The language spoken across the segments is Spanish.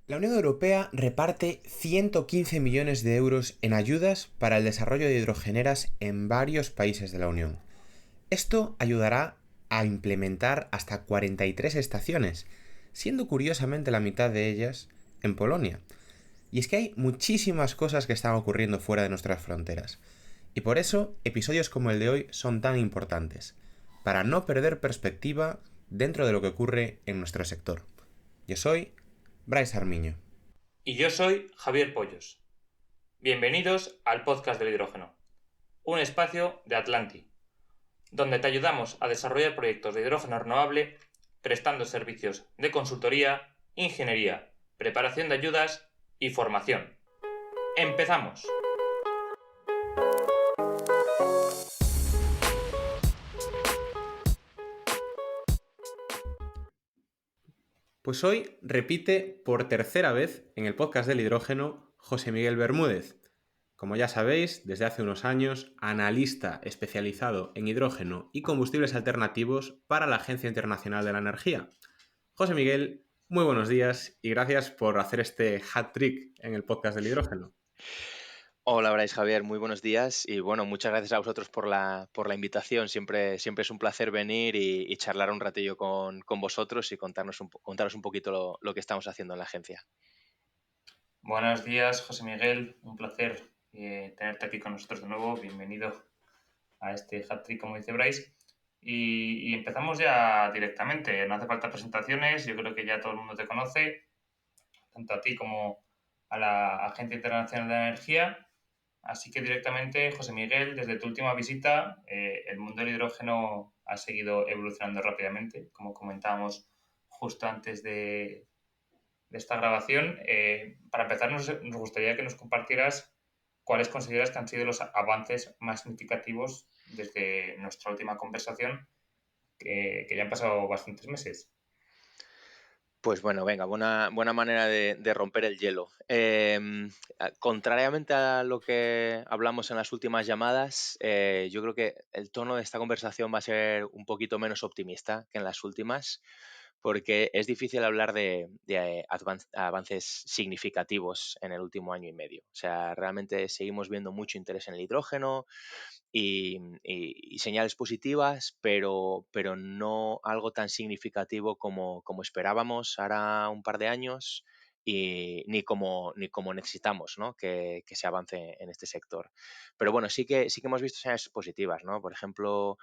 La Unión Europea reparte 115 millones de euros en ayudas para el desarrollo de hidrogeneras en varios países de la Unión. Esto ayudará a implementar hasta 43 estaciones, siendo curiosamente la mitad de ellas en Polonia. Y es que hay muchísimas cosas que están ocurriendo fuera de nuestras fronteras. Y por eso, episodios como el de hoy son tan importantes, para no perder perspectiva dentro de lo que ocurre en nuestro sector. Yo soy Bryce Armiño. Y yo soy Javier Pollos. Bienvenidos al podcast del hidrógeno, un espacio de Atlanti, donde te ayudamos a desarrollar proyectos de hidrógeno renovable prestando servicios de consultoría, ingeniería, preparación de ayudas y formación. ¡Empezamos! Pues hoy repite por tercera vez en el podcast del hidrógeno José Miguel Bermúdez. Como ya sabéis, desde hace unos años, analista especializado en hidrógeno y combustibles alternativos para la Agencia Internacional de la Energía. José Miguel, muy buenos días y gracias por hacer este hat trick en el podcast del hidrógeno. Hola, Brais Javier, muy buenos días y bueno, muchas gracias a vosotros por la invitación. Siempre es un placer venir y charlar un ratillo con vosotros y contaros un poquito lo que estamos haciendo en la agencia. Buenos días, José Miguel. Un placer tenerte aquí con nosotros de nuevo. Bienvenido a este hat-trick, como dice Bryce. Y empezamos ya directamente. No hace falta presentaciones. Yo creo que ya todo el mundo te conoce, tanto a ti como a la Agencia Internacional de la Energía. Así que directamente, José Miguel, desde tu última visita, el mundo del hidrógeno ha seguido evolucionando rápidamente, como comentábamos justo antes de esta grabación. Para empezar, nos gustaría que nos compartieras cuáles consideras que han sido los avances más significativos desde nuestra última conversación, que ya han pasado bastantes meses. Pues bueno, venga, buena manera de romper el hielo. Contrariamente a lo que hablamos en las últimas llamadas, yo creo que el tono de esta conversación va a ser un poquito menos optimista que en las últimas, porque es difícil hablar de avances significativos en el último año y medio. O sea, realmente seguimos viendo mucho interés en el hidrógeno, y señales positivas, pero no algo tan significativo como esperábamos ahora un par de años y ni como necesitamos, ¿no? que se avance en este sector. Pero bueno, sí que hemos visto señales positivas, ¿no? Por ejemplo,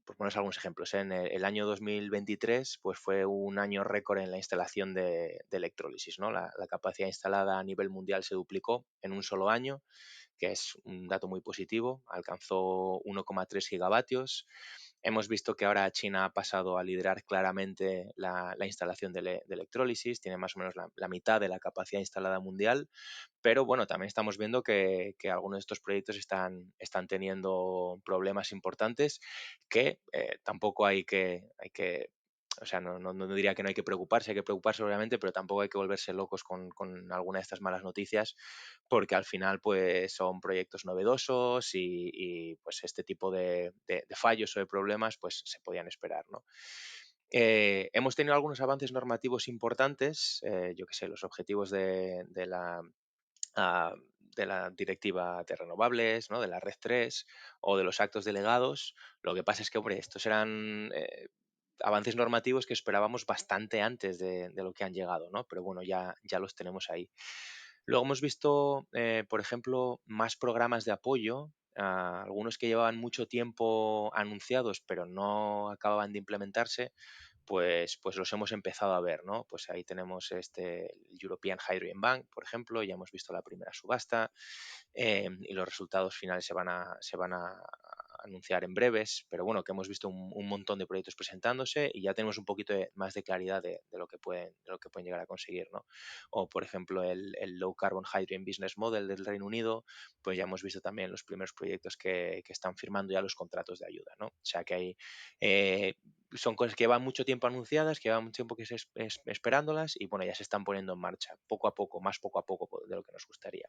por poner algunos ejemplos, ¿eh? En el año 2023 pues fue un año récord en la instalación de electrólisis, ¿no? La capacidad instalada a nivel mundial se duplicó en un solo año, que es un dato muy positivo, alcanzó 1,3 gigavatios. Hemos visto que ahora China ha pasado a liderar claramente la instalación de electrólisis, tiene más o menos la mitad de la capacidad instalada mundial, pero bueno, también estamos viendo que algunos de estos proyectos están teniendo problemas importantes que tampoco hay que, o sea, no diría que no hay que preocuparse obviamente, pero tampoco hay que volverse locos con alguna de estas malas noticias, porque al final pues son proyectos novedosos pues este tipo de fallos o de problemas pues se podían esperar, ¿no? Hemos tenido algunos avances normativos importantes, yo que sé, los objetivos de la directiva de renovables, ¿no? De la Red 3 o de los actos delegados. Lo que pasa es que, hombre, estos eran avances normativos que esperábamos bastante antes de lo que han llegado, ¿no? Pero bueno, ya los tenemos ahí. Luego hemos visto, por ejemplo, más programas de apoyo, algunos que llevaban mucho tiempo anunciados, pero no acababan de implementarse, pues los hemos empezado a ver, ¿no? Pues ahí tenemos el European Hydrogen Bank, por ejemplo, ya hemos visto la primera subasta, y los resultados finales se van a anunciar en breves, pero bueno, que hemos visto un montón de proyectos presentándose y ya tenemos un poquito más de claridad de lo que pueden llegar a conseguir, ¿no? O, por ejemplo, el Low Carbon Hydrogen Business Model del Reino Unido, pues ya hemos visto también los primeros proyectos que están firmando ya los contratos de ayuda, ¿no? O sea que hay eh, son cosas que llevan mucho tiempo anunciadas, que llevan mucho tiempo esperándolas y bueno, ya se están poniendo en marcha, poco a poco, más poco a poco de lo que nos gustaría.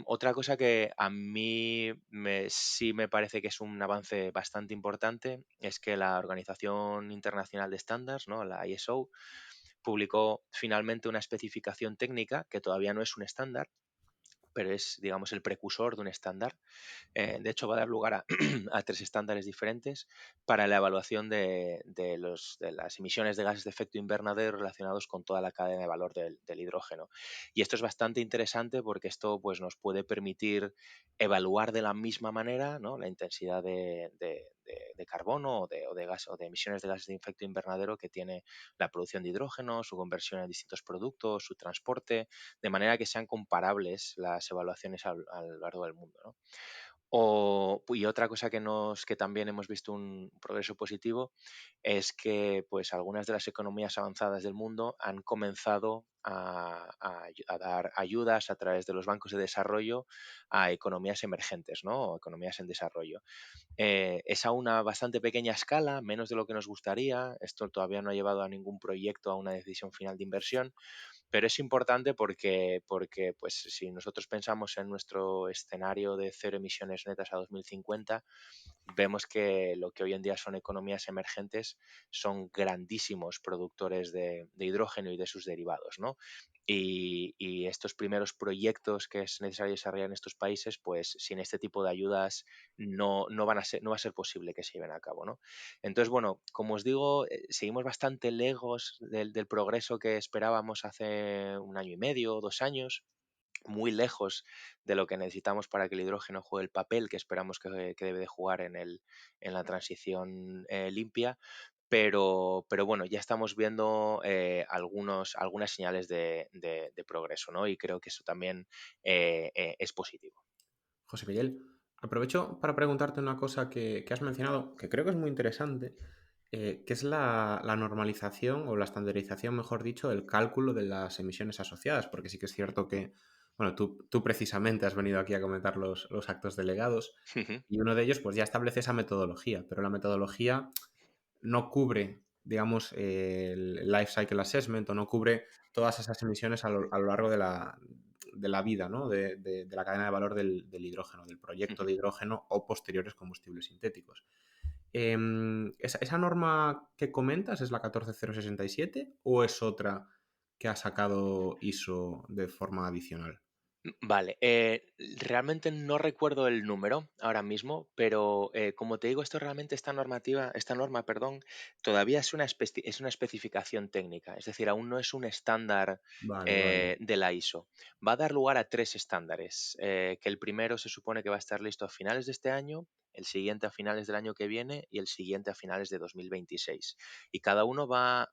Otra cosa que a mí sí me parece que es un avance bastante importante es que la Organización Internacional de Estándares, ¿no? La ISO, publicó finalmente una especificación técnica que todavía no es un estándar, pero es, digamos, el precursor de un estándar. De hecho, va a dar lugar a, a 3 estándares diferentes para la evaluación de las emisiones de gases de efecto invernadero relacionados con toda la cadena de valor del hidrógeno. Y esto es bastante interesante porque esto, pues, nos puede permitir evaluar de la misma manera, ¿no?, la intensidad de carbono o de gas, o de emisiones de gases de efecto invernadero que tiene la producción de hidrógeno, su conversión en distintos productos, su transporte, de manera que sean comparables las evaluaciones a lo largo del mundo, ¿no? Y otra cosa que también hemos visto un progreso positivo es que, pues, algunas de las economías avanzadas del mundo han comenzado a dar ayudas a través de los bancos de desarrollo a economías emergentes, ¿no? O economías en desarrollo. Es a una bastante pequeña escala, menos de lo que nos gustaría. Esto todavía no ha llevado a ningún proyecto a una decisión final de inversión, pero es importante porque, pues, si nosotros pensamos en nuestro escenario de cero emisiones netas a 2050, vemos que lo que hoy en día son economías emergentes son grandísimos productores de hidrógeno y de sus derivados, ¿no? Y estos primeros proyectos que es necesario desarrollar en estos países, pues sin este tipo de ayudas no va a ser posible que se lleven a cabo, ¿no? Entonces, bueno, como os digo, seguimos bastante lejos del progreso que esperábamos hace un año y medio, 2 años, muy lejos de lo que necesitamos para que el hidrógeno juegue el papel que esperamos que debe de jugar en la transición limpia, pero bueno, ya estamos viendo algunas señales de progreso, ¿no? Y creo que eso también es positivo. José Miguel, aprovecho para preguntarte una cosa que has mencionado, que creo que es muy interesante, que es la normalización o la estandarización, mejor dicho, del cálculo de las emisiones asociadas, porque sí que es cierto que, bueno, tú precisamente has venido aquí a comentar los actos delegados y uno de ellos pues ya establece esa metodología, pero la metodología no cubre, digamos, el life cycle assessment o no cubre todas esas emisiones a lo largo de la vida, ¿no? De la cadena de valor del hidrógeno, del proyecto de hidrógeno o posteriores combustibles sintéticos. ¿Esa norma que comentas es la 14067 o es otra que ha sacado ISO de forma adicional? Vale, realmente no recuerdo el número ahora mismo, pero como te digo, esta norma, perdón, todavía es una especificación técnica, es decir, aún no es un estándar Vale, vale. de la ISO. Va a dar lugar a 3 estándares, que el primero se supone que va a estar listo a finales de este año, el siguiente a finales del año que viene y el siguiente a finales de 2026. Y cada uno va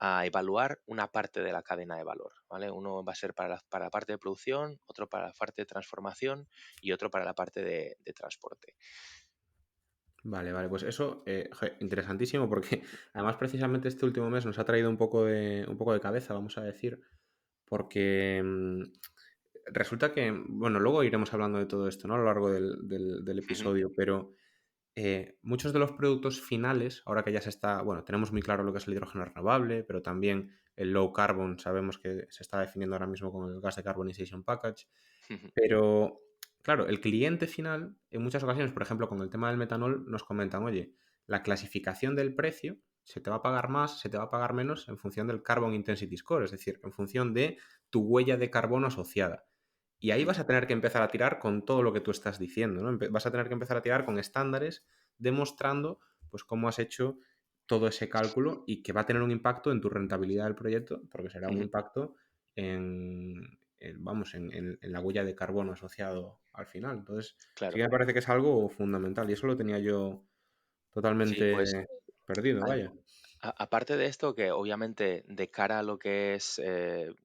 a evaluar una parte de la cadena de valor, ¿vale? Uno va a ser para la parte de producción, otro para la parte de transformación y otro para la parte de transporte. Vale, vale, pues eso, interesantísimo porque además precisamente este último mes nos ha traído un poco de cabeza, vamos a decir, porque resulta que, bueno, luego iremos hablando de todo esto, ¿no? A lo largo del Ujú, episodio, pero muchos de los productos finales, ahora que ya bueno, tenemos muy claro lo que es el hidrógeno renovable, pero también el low carbon, sabemos que se está definiendo ahora mismo con el gas de carbonization package, ujú, pero claro, el cliente final, en muchas ocasiones, por ejemplo, con el tema del metanol, nos comentan, oye, la clasificación del precio se te va a pagar más, se te va a pagar menos en función del Carbon Intensity Score, es decir, en función de tu huella de carbono asociada. Y ahí ujú, vas a tener que empezar a tirar con todo lo que tú estás diciendo, ¿no? Vas a tener que empezar a tirar con estándares demostrando pues cómo has hecho todo ese cálculo y que va a tener un impacto en tu rentabilidad del proyecto, porque será un ujú. impacto vamos, en la huella de carbono asociado al final. Entonces, sí Claro, que me parece que es algo fundamental y eso lo tenía yo sí, pues totalmente perdido, a- vaya. aparte de esto, que obviamente de cara a lo que es el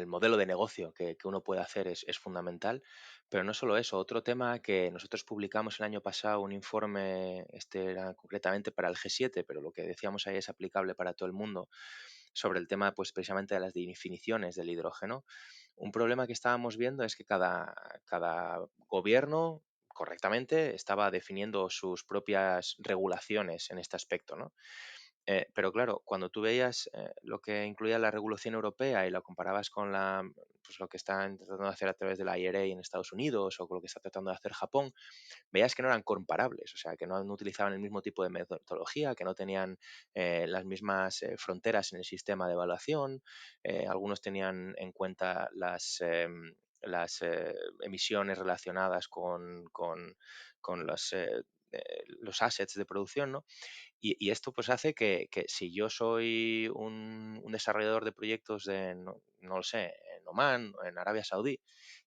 modelo de negocio que uno puede hacer es fundamental, pero no solo eso, otro tema que nosotros publicamos el año pasado, un informe, este era concretamente para el G7, pero lo que decíamos ahí es aplicable para todo el mundo, sobre el tema pues precisamente de las definiciones del hidrógeno. Un problema que estábamos viendo es que cada gobierno correctamente estaba definiendo sus propias regulaciones en este aspecto, ¿no? Pero claro, cuando tú veías lo que incluía la regulación europea y lo comparabas con pues lo que están tratando de hacer a través de la IRA en Estados Unidos o con lo que está tratando de hacer Japón, veías que no eran comparables, o sea, que no utilizaban el mismo tipo de metodología, que no tenían las mismas fronteras en el sistema de evaluación. Algunos tenían en cuenta las emisiones relacionadas con los assets de producción, ¿no? Y esto pues hace que si yo soy un desarrollador de proyectos no lo sé, en Oman o en Arabia Saudí,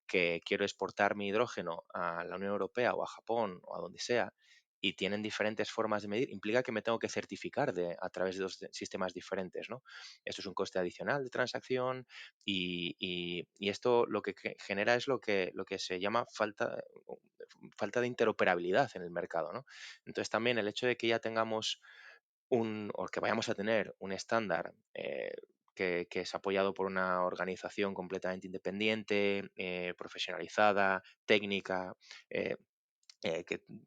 que quiero exportar mi hidrógeno a la Unión Europea o a Japón o a donde sea, y tienen diferentes formas de medir, implica que me tengo que certificar a través de dos sistemas diferentes, ¿no? Esto es un coste adicional de transacción y esto lo que genera es lo que se llama falta de interoperabilidad en el mercado, ¿no? Entonces también el hecho de que ya tengamos o que vayamos a tener un estándar que es apoyado por una organización completamente independiente, profesionalizada, técnica, eh,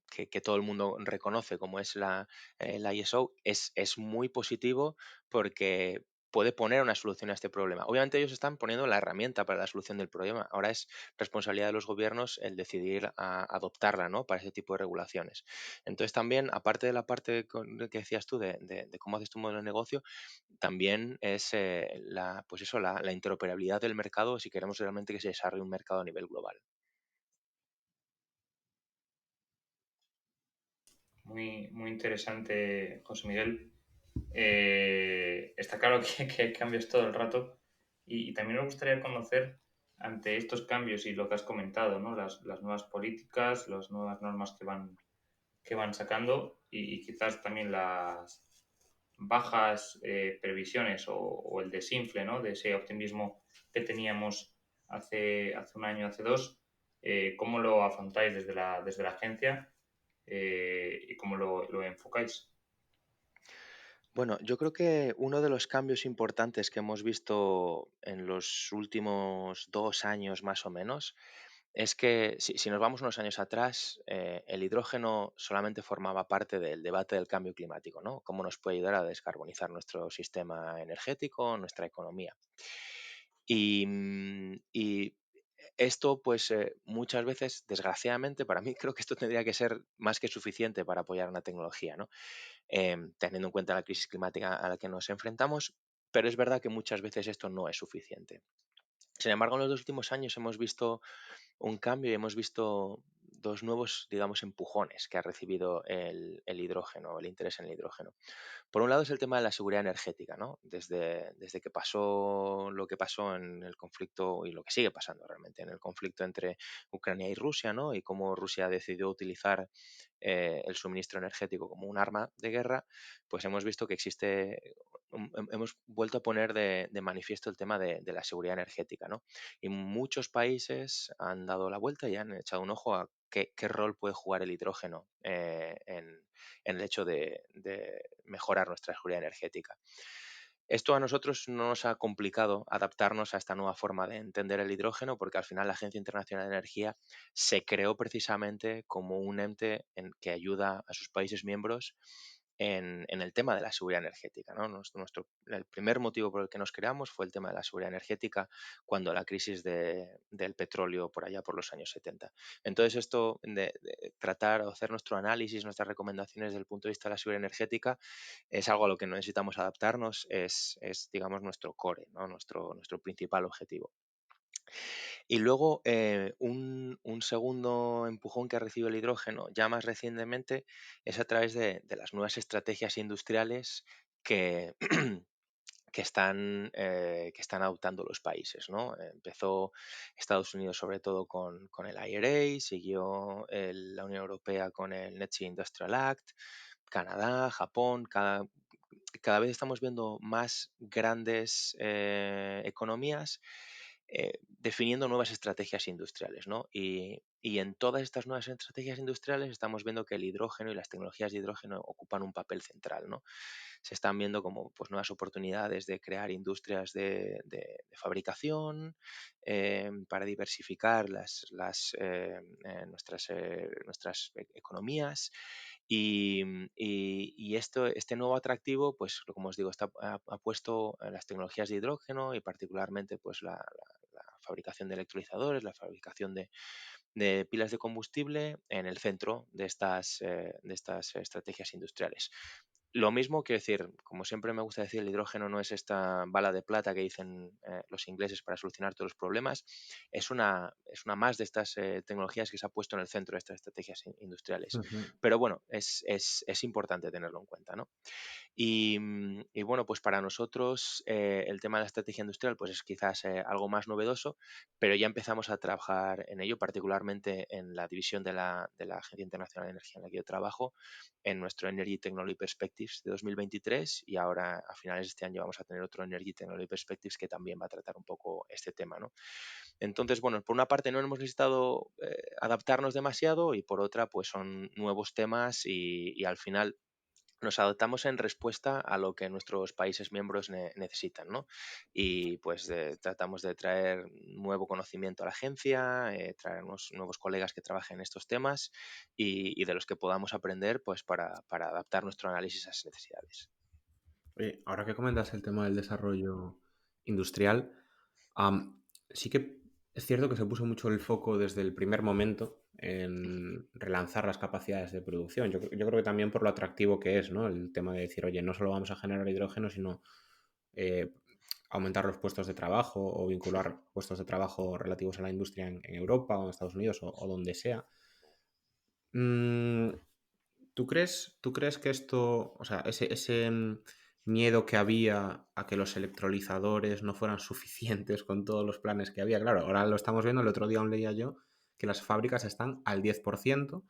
que todo el mundo reconoce como es la ISO, es muy positivo porque puede poner una solución a este problema. Obviamente ellos están poniendo la herramienta para la solución del problema. Ahora es responsabilidad de los gobiernos el decidir adoptarla, ¿no? Para ese tipo de regulaciones. Entonces también, aparte de la parte que decías tú de cómo haces tu modelo de negocio, también es pues eso, la interoperabilidad del mercado si queremos realmente que se desarrolle un mercado a nivel global. Muy, muy interesante, José Miguel. Está claro que hay cambios todo el rato y también me gustaría conocer ante estos cambios y lo que has comentado, ¿no? Las nuevas políticas, las nuevas normas que van sacando y quizás también las bajas previsiones o el desinfle, ¿no? De ese optimismo que teníamos hace un año, hace dos. ¿Cómo lo afrontáis desde la agencia y cómo lo enfocáis? Bueno, yo creo que uno de los cambios importantes que hemos visto en los últimos 2 años más o menos es que si nos vamos unos años atrás, el hidrógeno solamente formaba parte del debate del cambio climático, ¿no? Cómo nos puede ayudar a descarbonizar nuestro sistema energético, nuestra economía. Y esto, pues muchas veces, desgraciadamente, para mí creo que esto tendría que ser más que suficiente para apoyar una tecnología, ¿no? Teniendo en cuenta la crisis climática a la que nos enfrentamos, pero es verdad que muchas veces esto no es suficiente. Sin embargo, en los 2 últimos años hemos visto un cambio y hemos visto dos nuevos, digamos, empujones que ha recibido el hidrógeno, el interés en el hidrógeno. Por un lado es el tema de la seguridad energética, ¿no? Desde que pasó lo que pasó en el conflicto y lo que sigue pasando realmente en el conflicto entre Ucrania y Rusia, ¿no? Y cómo Rusia decidió utilizar el suministro energético como un arma de guerra, pues hemos visto que hemos vuelto a poner de manifiesto el tema de la seguridad energética, ¿no? Y muchos países han dado la vuelta y han echado un ojo a qué rol puede jugar el hidrógeno en el hecho de mejorar nuestra seguridad energética. Esto a nosotros no nos ha complicado adaptarnos a esta nueva forma de entender el hidrógeno porque al final la Agencia Internacional de Energía se creó precisamente como un ente que ayuda a sus países miembros en el tema de la seguridad energética, ¿no? El primer motivo por el que nos creamos fue el tema de la seguridad energética cuando la crisis del petróleo por allá por los años 70. Entonces esto de tratar o hacer nuestro análisis, nuestras recomendaciones desde el punto de vista de la seguridad energética es algo a lo que no necesitamos adaptarnos, es digamos, nuestro core, ¿no? Nuestro principal objetivo. Y luego, un segundo empujón que ha recibido el hidrógeno ya más recientemente es a través de las nuevas estrategias industriales que, que están adoptando los países, ¿no? Empezó Estados Unidos sobre todo con el IRA, siguió la Unión Europea con el Net Zero Industrial Act, Canadá, Japón, cada vez estamos viendo más grandes economías definiendo nuevas estrategias industriales, ¿no? Y en todas estas nuevas estrategias industriales estamos viendo que el hidrógeno y las tecnologías de hidrógeno ocupan un papel central, ¿no? Se están viendo como pues, nuevas oportunidades de crear industrias de fabricación para diversificar nuestras economías Y este nuevo atractivo, pues como os digo, ha puesto las tecnologías de hidrógeno y particularmente pues la fabricación de electrolizadores, la fabricación de pilas de combustible en el centro de estas estrategias industriales. Lo mismo, quiero decir, como siempre me gusta decir, el hidrógeno no es esta bala de plata que dicen los ingleses para solucionar todos los problemas, es una más de estas tecnologías que se ha puesto en el centro de estas estrategias industriales. Ujú. Pero bueno, es importante tenerlo en cuenta, ¿no? Y bueno, pues para nosotros el tema de la estrategia industrial pues es quizás algo más novedoso, pero ya empezamos a trabajar en ello, particularmente en la división de la Agencia Internacional de Energía en la que yo trabajo, en nuestro Energy Technology Perspectives de 2023 y ahora a finales de este año vamos a tener otro Energy Technology Perspectives que también va a tratar un poco este tema, ¿no? Entonces, bueno, por una parte no hemos necesitado adaptarnos demasiado y por otra pues son nuevos temas y al final nos adaptamos en respuesta a lo que nuestros países miembros necesitan, ¿no? Y pues tratamos de traer nuevo conocimiento a la agencia, traer nuevos colegas que trabajen en estos temas y de los que podamos aprender pues para adaptar nuestro análisis a esas necesidades. Oye, ahora que comentas el tema del desarrollo industrial, sí que es cierto que se puso mucho el foco desde el primer momento en relanzar las capacidades de producción. Yo creo que también por lo atractivo que es, ¿no? El tema de decir, oye, no solo vamos a generar hidrógeno, sino eh, aumentar los puestos de trabajo o vincular puestos de trabajo relativos a la industria en Europa o en Estados Unidos o donde sea. Mm, ¿Tú crees que esto, o sea, ese miedo que había a que los electrolizadores no fueran suficientes con todos los planes que había? Claro, ahora lo estamos viendo, el otro día aún leía yo que las fábricas están al 10%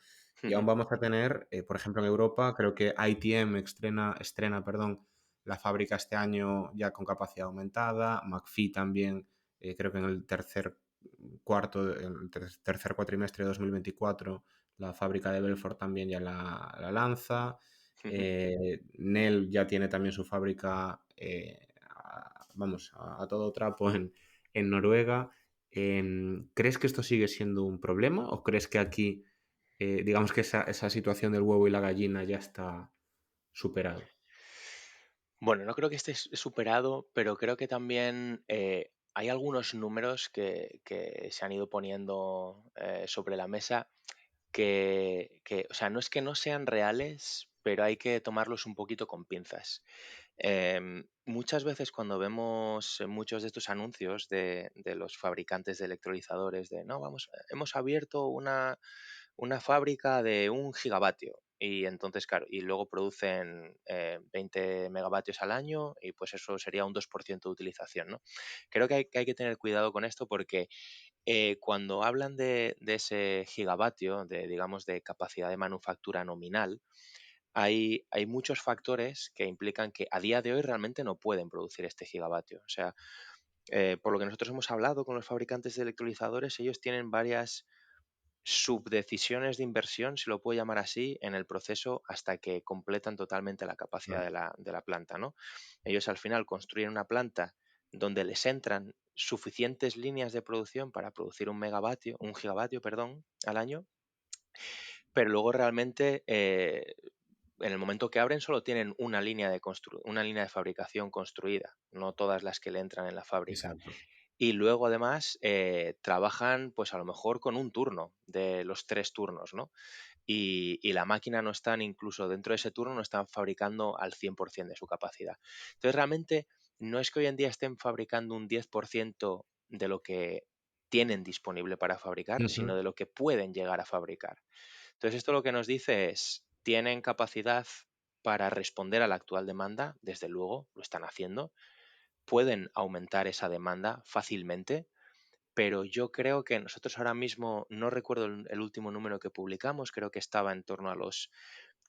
y aún vamos a tener, por ejemplo, en Europa, creo que ITM estrena, perdón, la fábrica este año ya con capacidad aumentada, McPhy también, creo que en el tercer cuatrimestre de 2024 la fábrica de Belfort también ya la lanza. Nel ya tiene también su fábrica, vamos, a todo trapo en Noruega. ¿Crees que esto sigue siendo un problema o crees que aquí, digamos que esa situación del huevo y la gallina ya está superado? Bueno, no creo que esté superado, pero creo que también hay algunos números que se han ido poniendo sobre la mesa o sea, no es que no sean reales, pero hay que tomarlos un poquito con pinzas. Muchas veces cuando vemos muchos de estos anuncios de los fabricantes de electrolizadores de, no, vamos, hemos abierto una fábrica de 1 gigavatio. Y entonces, claro, y luego producen 20 megavatios al año y pues eso sería un 2% de utilización, ¿no? Creo que hay que tener cuidado con esto porque cuando hablan de ese gigavatio, digamos, de capacidad de manufactura nominal, hay muchos factores que implican que a día de hoy realmente no pueden producir este gigavatio. O sea, por lo que nosotros hemos hablado con los fabricantes de electrolizadores, ellos tienen varias subdecisiones de inversión, si lo puedo llamar así, en el proceso hasta que completan totalmente la capacidad Vale. de la planta, ¿no? Ellos al final construyen una planta donde les entran suficientes líneas de producción para producir 1 gigavatio, perdón, al año, pero luego realmente en el momento que abren solo tienen una línea de fabricación construida, no todas las que le entran en la fábrica. Exacto. Y luego además trabajan pues a lo mejor con un turno de los 3 turnos, ¿no? Y la máquina no están, incluso dentro de ese turno, no están fabricando al 100% de su capacidad. Entonces realmente no es que hoy en día estén fabricando un 10% de lo que tienen disponible para fabricar, sino Ujú. de lo que pueden llegar a fabricar. Entonces esto lo que nos dice es, tienen capacidad para responder a la actual demanda, desde luego, lo están haciendo, pueden aumentar esa demanda fácilmente, pero yo creo que nosotros ahora mismo, no recuerdo el último número que publicamos, creo que estaba en torno a los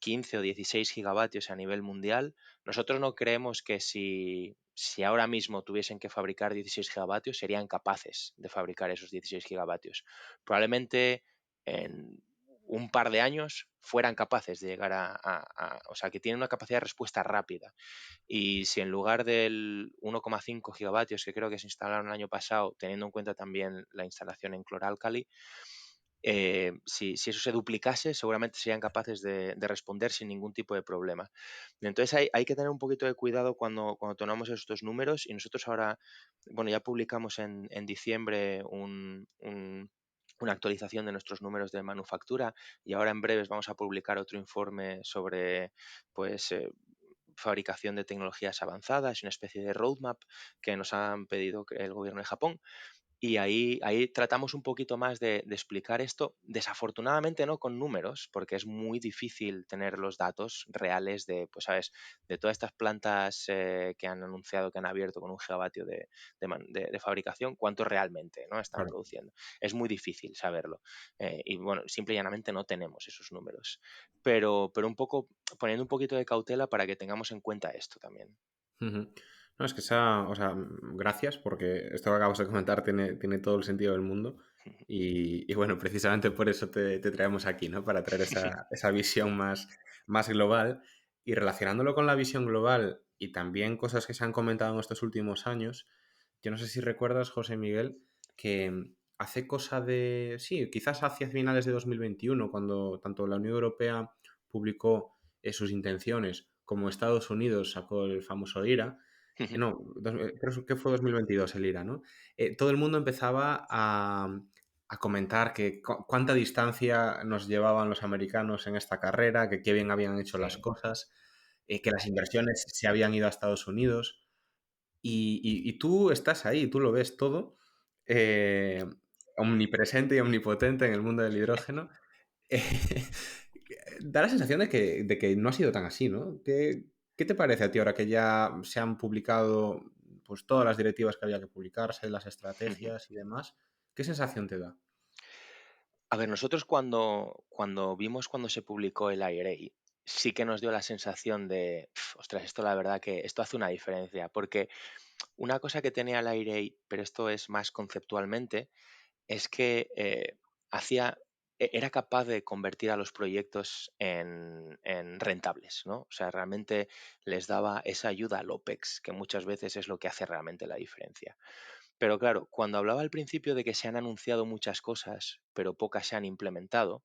15 o 16 gigavatios a nivel mundial. Nosotros no creemos que si ahora mismo tuviesen que fabricar 16 gigavatios, serían capaces de fabricar esos 16 gigavatios. Probablemente en un par de años fueran capaces de llegar o sea, que tienen una capacidad de respuesta rápida. Y si en lugar del 1,5 gigavatios que creo que se instalaron el año pasado, teniendo en cuenta también la instalación en cloralkali, si eso se duplicase, seguramente serían capaces de responder sin ningún tipo de problema. Entonces hay que tener un poquito de cuidado cuando tomamos estos números, y nosotros ahora, bueno, ya publicamos en diciembre una actualización de nuestros números de manufactura, y ahora en breves vamos a publicar otro informe sobre, pues, fabricación de tecnologías avanzadas, una especie de roadmap que nos han pedido el gobierno de Japón. Y ahí tratamos un poquito más de explicar esto, desafortunadamente no con números, porque es muy difícil tener los datos reales de, pues sabes, de todas estas plantas que han anunciado que han abierto con 1 gigavatio de fabricación, cuánto realmente, ¿no?, están Claro. produciendo. Es muy difícil saberlo. Y bueno, simple y llanamente no tenemos esos números. Pero un poco, poniendo un poquito de cautela para que tengamos en cuenta esto también. Ujú. No, es que o sea, gracias, porque esto que acabas de comentar tiene todo el sentido del mundo. Y bueno, precisamente por eso te traemos aquí, ¿no? Para traer esa visión más global. Y relacionándolo con la visión global y también cosas que se han comentado en estos últimos años, yo no sé si recuerdas, José Miguel, que hace cosa de, sí, quizás hacia finales de 2021, cuando tanto la Unión Europea publicó sus intenciones, como Estados Unidos sacó el famoso IRA, no, creo que fue 2022 el IRA, ¿no? Todo el mundo empezaba a comentar que cuánta distancia nos llevaban los americanos en esta carrera, que qué bien habían hecho las Sí. cosas, que las inversiones se habían ido a Estados Unidos. Y tú estás ahí, tú lo ves todo, eh, omnipresente y omnipotente en el mundo del hidrógeno. Eh, Da la sensación de que no ha sido tan así, ¿no? ¿Qué te parece a ti ahora que ya se han publicado pues, todas las directivas que había que publicarse, las estrategias y demás? ¿Qué sensación te da? A ver, nosotros cuando vimos cuando se publicó el IRA, sí que nos dio la sensación de, ostras, esto la verdad que esto hace una diferencia, porque una cosa que tenía el IRA, pero esto es más conceptualmente, es que era capaz de convertir a los proyectos en rentables, ¿no? O sea, realmente les daba esa ayuda al OPEX, que muchas veces es lo que hace realmente la diferencia. Pero claro, cuando hablaba al principio de que se han anunciado muchas cosas, pero pocas se han implementado,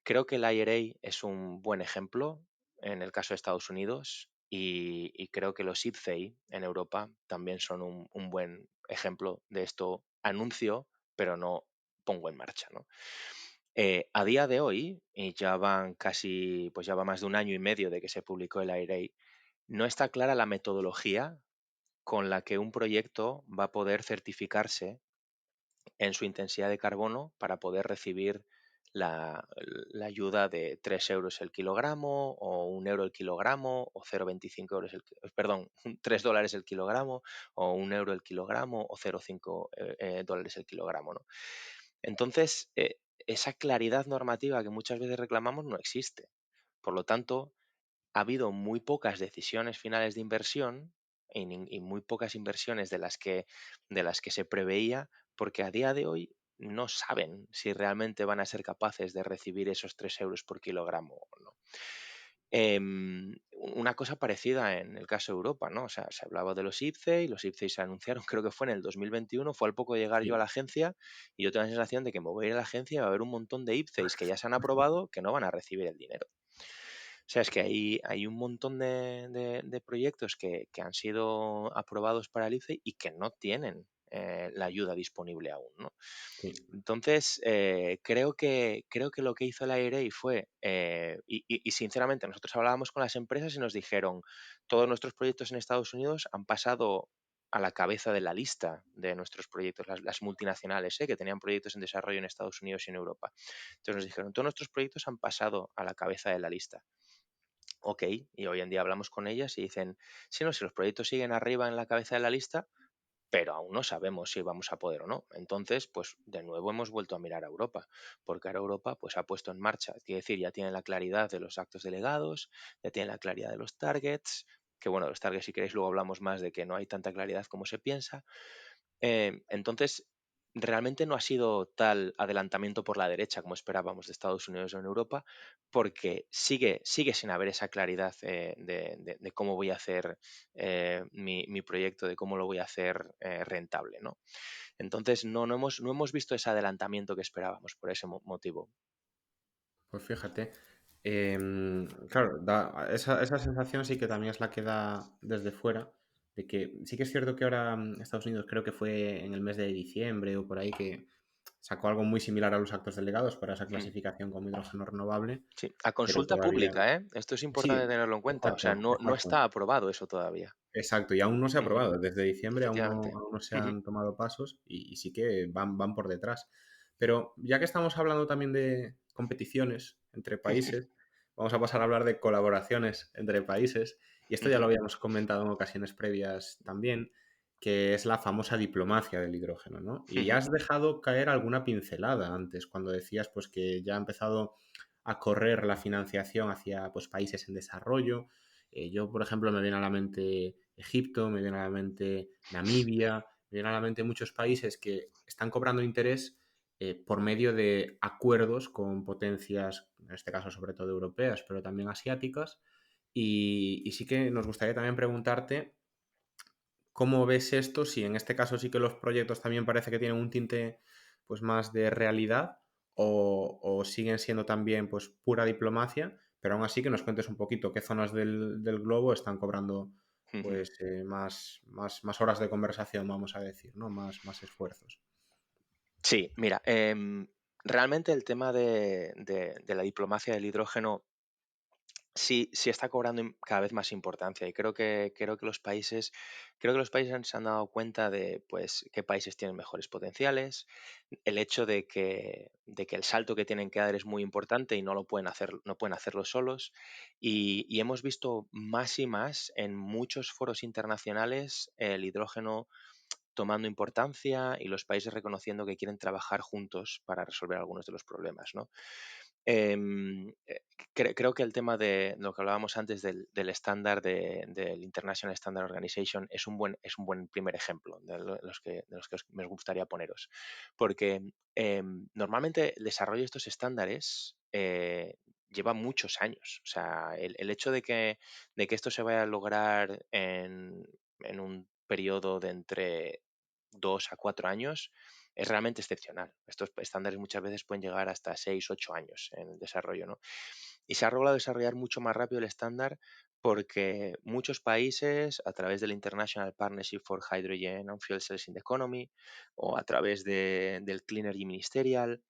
creo que el IRA es un buen ejemplo en el caso de Estados Unidos, y creo que los IPCEI en Europa también son un buen ejemplo de esto: anuncio, pero no pongo en marcha, ¿no? A día de hoy, y ya van casi, pues ya va más de 1 año y medio de que se publicó el IRA, no está clara la metodología con la que un proyecto va a poder certificarse en su intensidad de carbono para poder recibir la ayuda de 3 euros el kilogramo, o 1 euro el kilogramo, o 0,25 euros perdón, $3 el kilogramo, o 1 euro el kilogramo, o 0,5 dólares el kilogramo, ¿no? Entonces, esa claridad normativa que muchas veces reclamamos no existe. Por lo tanto, ha habido muy pocas decisiones finales de inversión, y muy pocas inversiones de las que se preveía, porque a día de hoy no saben si realmente van a ser capaces de recibir esos 3 euros por kilogramo o no. Una cosa parecida en el caso de Europa, ¿no? O sea, se hablaba de los IPCEI se anunciaron, creo que fue en el 2021, fue al poco de llegar yo a Sí. la agencia, y yo tengo la sensación de que me voy a ir a la agencia y va a haber un montón de IPCEIs que ya se han aprobado que no van a recibir el dinero. O sea, es que hay un montón de proyectos que han sido aprobados para el IFE y que no tienen la ayuda disponible aún, ¿no? Sí. Entonces, creo que lo que hizo la IRA fue, y sinceramente, nosotros hablábamos con las empresas y nos dijeron: todos nuestros proyectos en Estados Unidos han pasado a la cabeza de la lista de nuestros proyectos, las multinacionales, que tenían proyectos en desarrollo en Estados Unidos y en Europa. Entonces nos dijeron: todos nuestros proyectos han pasado a la cabeza de la lista. Ok, y hoy en día hablamos con ellas y dicen: sí, no, si los proyectos siguen arriba en la cabeza de la lista, pero aún no sabemos si vamos a poder o no. Entonces, pues de nuevo hemos vuelto a mirar a Europa, porque ahora Europa pues ha puesto en marcha, quiere decir, ya tienen la claridad de los actos delegados, ya tienen la claridad de los targets, que bueno, los targets, si queréis luego hablamos más, de que no hay tanta claridad como se piensa. Entonces, realmente no ha sido tal adelantamiento por la derecha como esperábamos de Estados Unidos o en Europa, porque sigue sin haber esa claridad de cómo voy a hacer mi proyecto, de cómo lo voy a hacer rentable, ¿no? Entonces, no hemos visto ese adelantamiento que esperábamos por ese motivo. Pues fíjate, claro, esa sensación sí que también es la que da desde fuera, de que sí que es cierto que ahora Estados Unidos, creo que fue en el mes de diciembre o por ahí, que sacó algo muy similar a los actos delegados para esa Mm. clasificación como hidrógeno renovable, Sí, a pero consulta todavía... pública, ¿eh? Esto es importante Sí, tenerlo en cuenta. O sea, exacto, no exacto. está aprobado eso todavía. Exacto, y aún no se ha Ujú. aprobado. Desde diciembre Efectivamente. aún no se Ujú, han tomado pasos y sí que van por detrás. Pero ya que estamos hablando también de competiciones entre países, vamos a pasar a hablar de colaboraciones entre países. Y esto ya lo ujú, habíamos comentado en ocasiones previas también, que es la famosa diplomacia del hidrógeno, ¿no? Y ya ujú. has dejado caer alguna pincelada antes, cuando decías pues que ya ha empezado a correr la financiación hacia pues, países en desarrollo. Yo, por ejemplo, me viene a la mente Egipto, me viene a la mente Namibia, me viene a la mente muchos países que están cobrando interés por medio de acuerdos con potencias, en este caso sobre todo europeas, pero también asiáticas. Y sí que nos gustaría también preguntarte cómo ves esto, si en este caso sí que los proyectos también parece que tienen un tinte pues más de realidad o siguen siendo también pues pura diplomacia, pero aún así que nos cuentes un poquito qué zonas del globo están cobrando Ujú. pues más horas de conversación, vamos a decir, ¿no? Más esfuerzos. Sí, mira, realmente el tema de la diplomacia del hidrógeno sí está cobrando cada vez más importancia y creo que los países se han dado cuenta de pues qué países tienen mejores potenciales, el hecho de que el salto que tienen que dar es muy importante y no pueden hacerlo solos y hemos visto más y más en muchos foros internacionales el hidrógeno tomando importancia y los países reconociendo que quieren trabajar juntos para resolver algunos de los problemas, ¿no? Em, eh, creo que el tema de lo que hablábamos antes del estándar del International Standard Organization es un buen primer ejemplo de los que me gustaría poneros. Porque normalmente el desarrollo de estos estándares lleva muchos años. O sea, el hecho de que esto se vaya a lograr en un periodo de entre 2 a 4 años es realmente excepcional. Estos estándares muchas veces pueden llegar hasta 6 u 8 años en el desarrollo, ¿no? Y se ha logrado desarrollar mucho más rápido el estándar porque muchos países, a través del International Partnership for Hydrogen and Fuel Cells in the Economy o a través del Clean Energy Ministerial,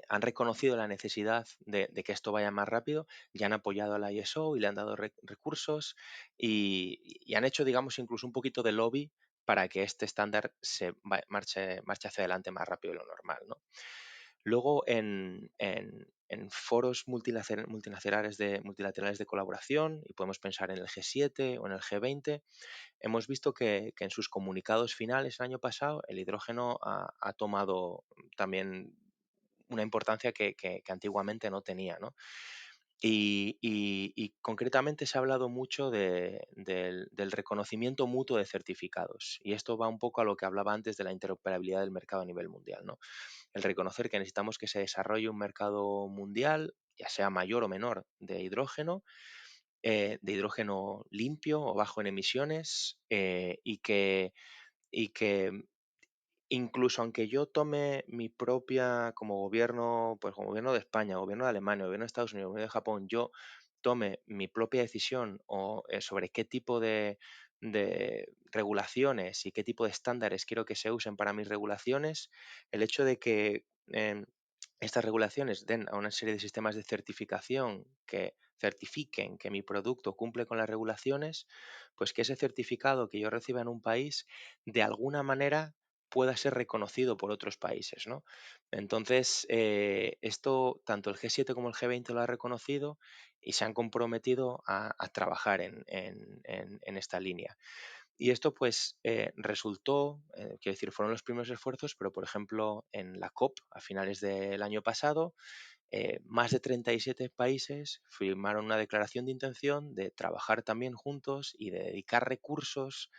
han reconocido la necesidad de que esto vaya más rápido y han apoyado a la ISO y le han dado recursos y han hecho, digamos, incluso un poquito de lobby para que este estándar marche hacia adelante más rápido de lo normal, ¿no? Luego, en foros multilaterales de colaboración, y podemos pensar en el G7 o en el G20, hemos visto que en sus comunicados finales el año pasado el hidrógeno ha tomado también una importancia que antiguamente no tenía, ¿no? Y concretamente se ha hablado mucho del reconocimiento mutuo de certificados. Y esto va un poco a lo que hablaba antes de la interoperabilidad del mercado a nivel mundial, ¿no? El reconocer que necesitamos que se desarrolle un mercado mundial, ya sea mayor o menor, de hidrógeno limpio o bajo en emisiones, y que incluso aunque yo tome mi propia, como gobierno, pues como gobierno de España, gobierno de Alemania, gobierno de Estados Unidos, gobierno de Japón, yo tome mi propia decisión sobre qué tipo de regulaciones y qué tipo de estándares quiero que se usen para mis regulaciones, el hecho de que estas regulaciones den a una serie de sistemas de certificación que certifiquen que mi producto cumple con las regulaciones, pues que ese certificado que yo reciba en un país, de alguna manera pueda ser reconocido por otros países, ¿no? Entonces, esto tanto el G7 como el G20 lo ha reconocido y se han comprometido a trabajar en esta línea. Y esto pues resultó, quiero decir, fueron los primeros esfuerzos, pero por ejemplo en la COP a finales del año pasado, más de 37 países firmaron una declaración de intención de trabajar también juntos y de dedicar recursos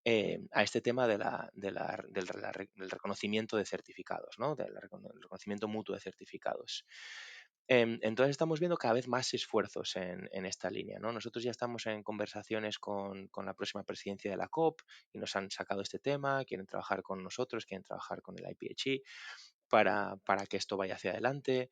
a este tema del reconocimiento de certificados, ¿no? Del reconocimiento mutuo de certificados. Entonces estamos viendo cada vez más esfuerzos en esta línea, ¿no? Nosotros ya estamos en conversaciones con la próxima presidencia de la COP y nos han sacado este tema, quieren trabajar con nosotros, quieren trabajar con el IPHE para que esto vaya hacia adelante.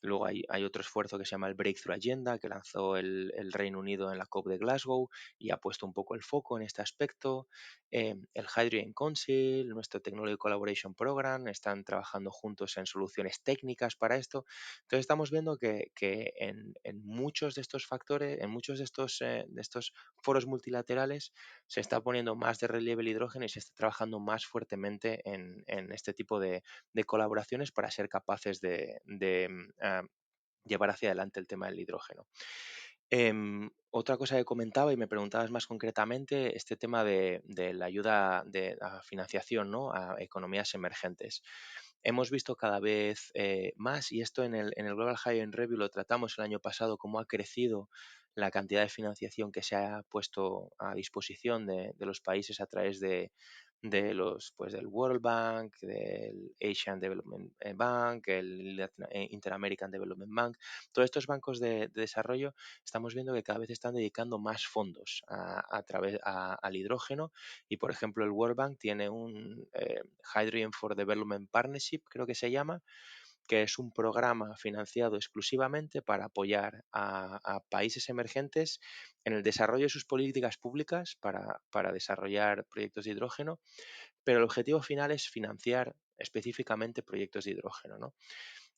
Luego hay otro esfuerzo que se llama el Breakthrough Agenda, que lanzó el Reino Unido en la COP de Glasgow y ha puesto un poco el foco en este aspecto. El Hydrogen Council, nuestro Technology Collaboration Program, están trabajando juntos en soluciones técnicas para esto. Entonces estamos viendo que en muchos de estos factores, en muchos de estos foros multilaterales, se está poniendo más de relieve el hidrógeno y se está trabajando más fuertemente en este tipo de colaboraciones para ser capaces de llevar hacia adelante el tema del hidrógeno. Otra cosa que comentaba y me preguntabas más concretamente, este tema de la ayuda de la financiación, ¿no? A economías emergentes. Hemos visto cada vez más, y esto en el Global Hydrogen Review lo tratamos el año pasado, cómo ha crecido la cantidad de financiación que se ha puesto a disposición de los países a través pues del World Bank, del Asian Development Bank, el Inter-American Development Bank. Todos estos bancos de desarrollo estamos viendo que cada vez están dedicando más fondos al hidrógeno y, por ejemplo, el World Bank tiene un Hydrogen for Development Partnership, creo que se llama, que es un programa financiado exclusivamente para apoyar a países emergentes en el desarrollo de sus políticas públicas para desarrollar proyectos de hidrógeno, pero el objetivo final es financiar específicamente proyectos de hidrógeno, ¿no?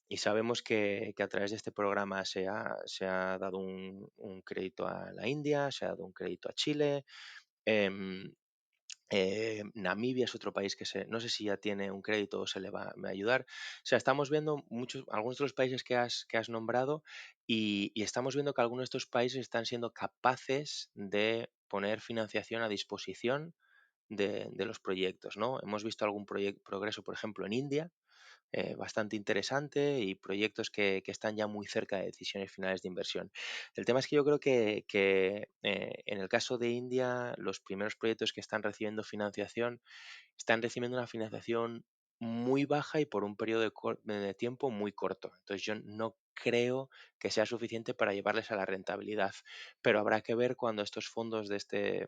Y sabemos que a través de este programa se ha dado un crédito a la India, se ha dado un crédito a Chile. em, Namibia es otro país no sé si ya tiene un crédito o se le va a ayudar. O sea, estamos viendo algunos de los países que has nombrado y estamos viendo que algunos de estos países están siendo capaces de poner financiación a disposición de los proyectos, ¿no? Hemos visto algún progreso, por ejemplo, en India, bastante interesante y proyectos que están ya muy cerca de decisiones finales de inversión. El tema es que yo creo que en el caso de India, los primeros proyectos que están recibiendo una financiación muy baja y por un periodo de tiempo muy corto. Entonces yo no creo que sea suficiente para llevarles a la rentabilidad, pero habrá que ver cuando estos fondos de este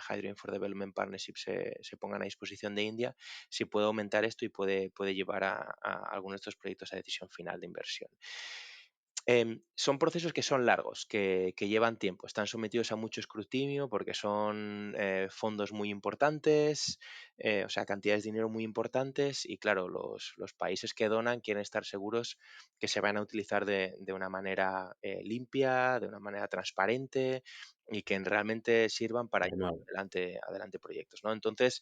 Hydrogen for Development Partnership se pongan a disposición de India, si puede aumentar esto y puede llevar a algunos de estos proyectos a decisión final de inversión. Son procesos que son largos, que llevan tiempo, están sometidos a mucho escrutinio porque son fondos muy importantes, o sea, cantidades de dinero muy importantes y claro, los países que donan quieren estar seguros que se van a utilizar de una manera limpia, de una manera transparente y que realmente sirvan para llevar Normal. adelante proyectos, ¿no? Entonces,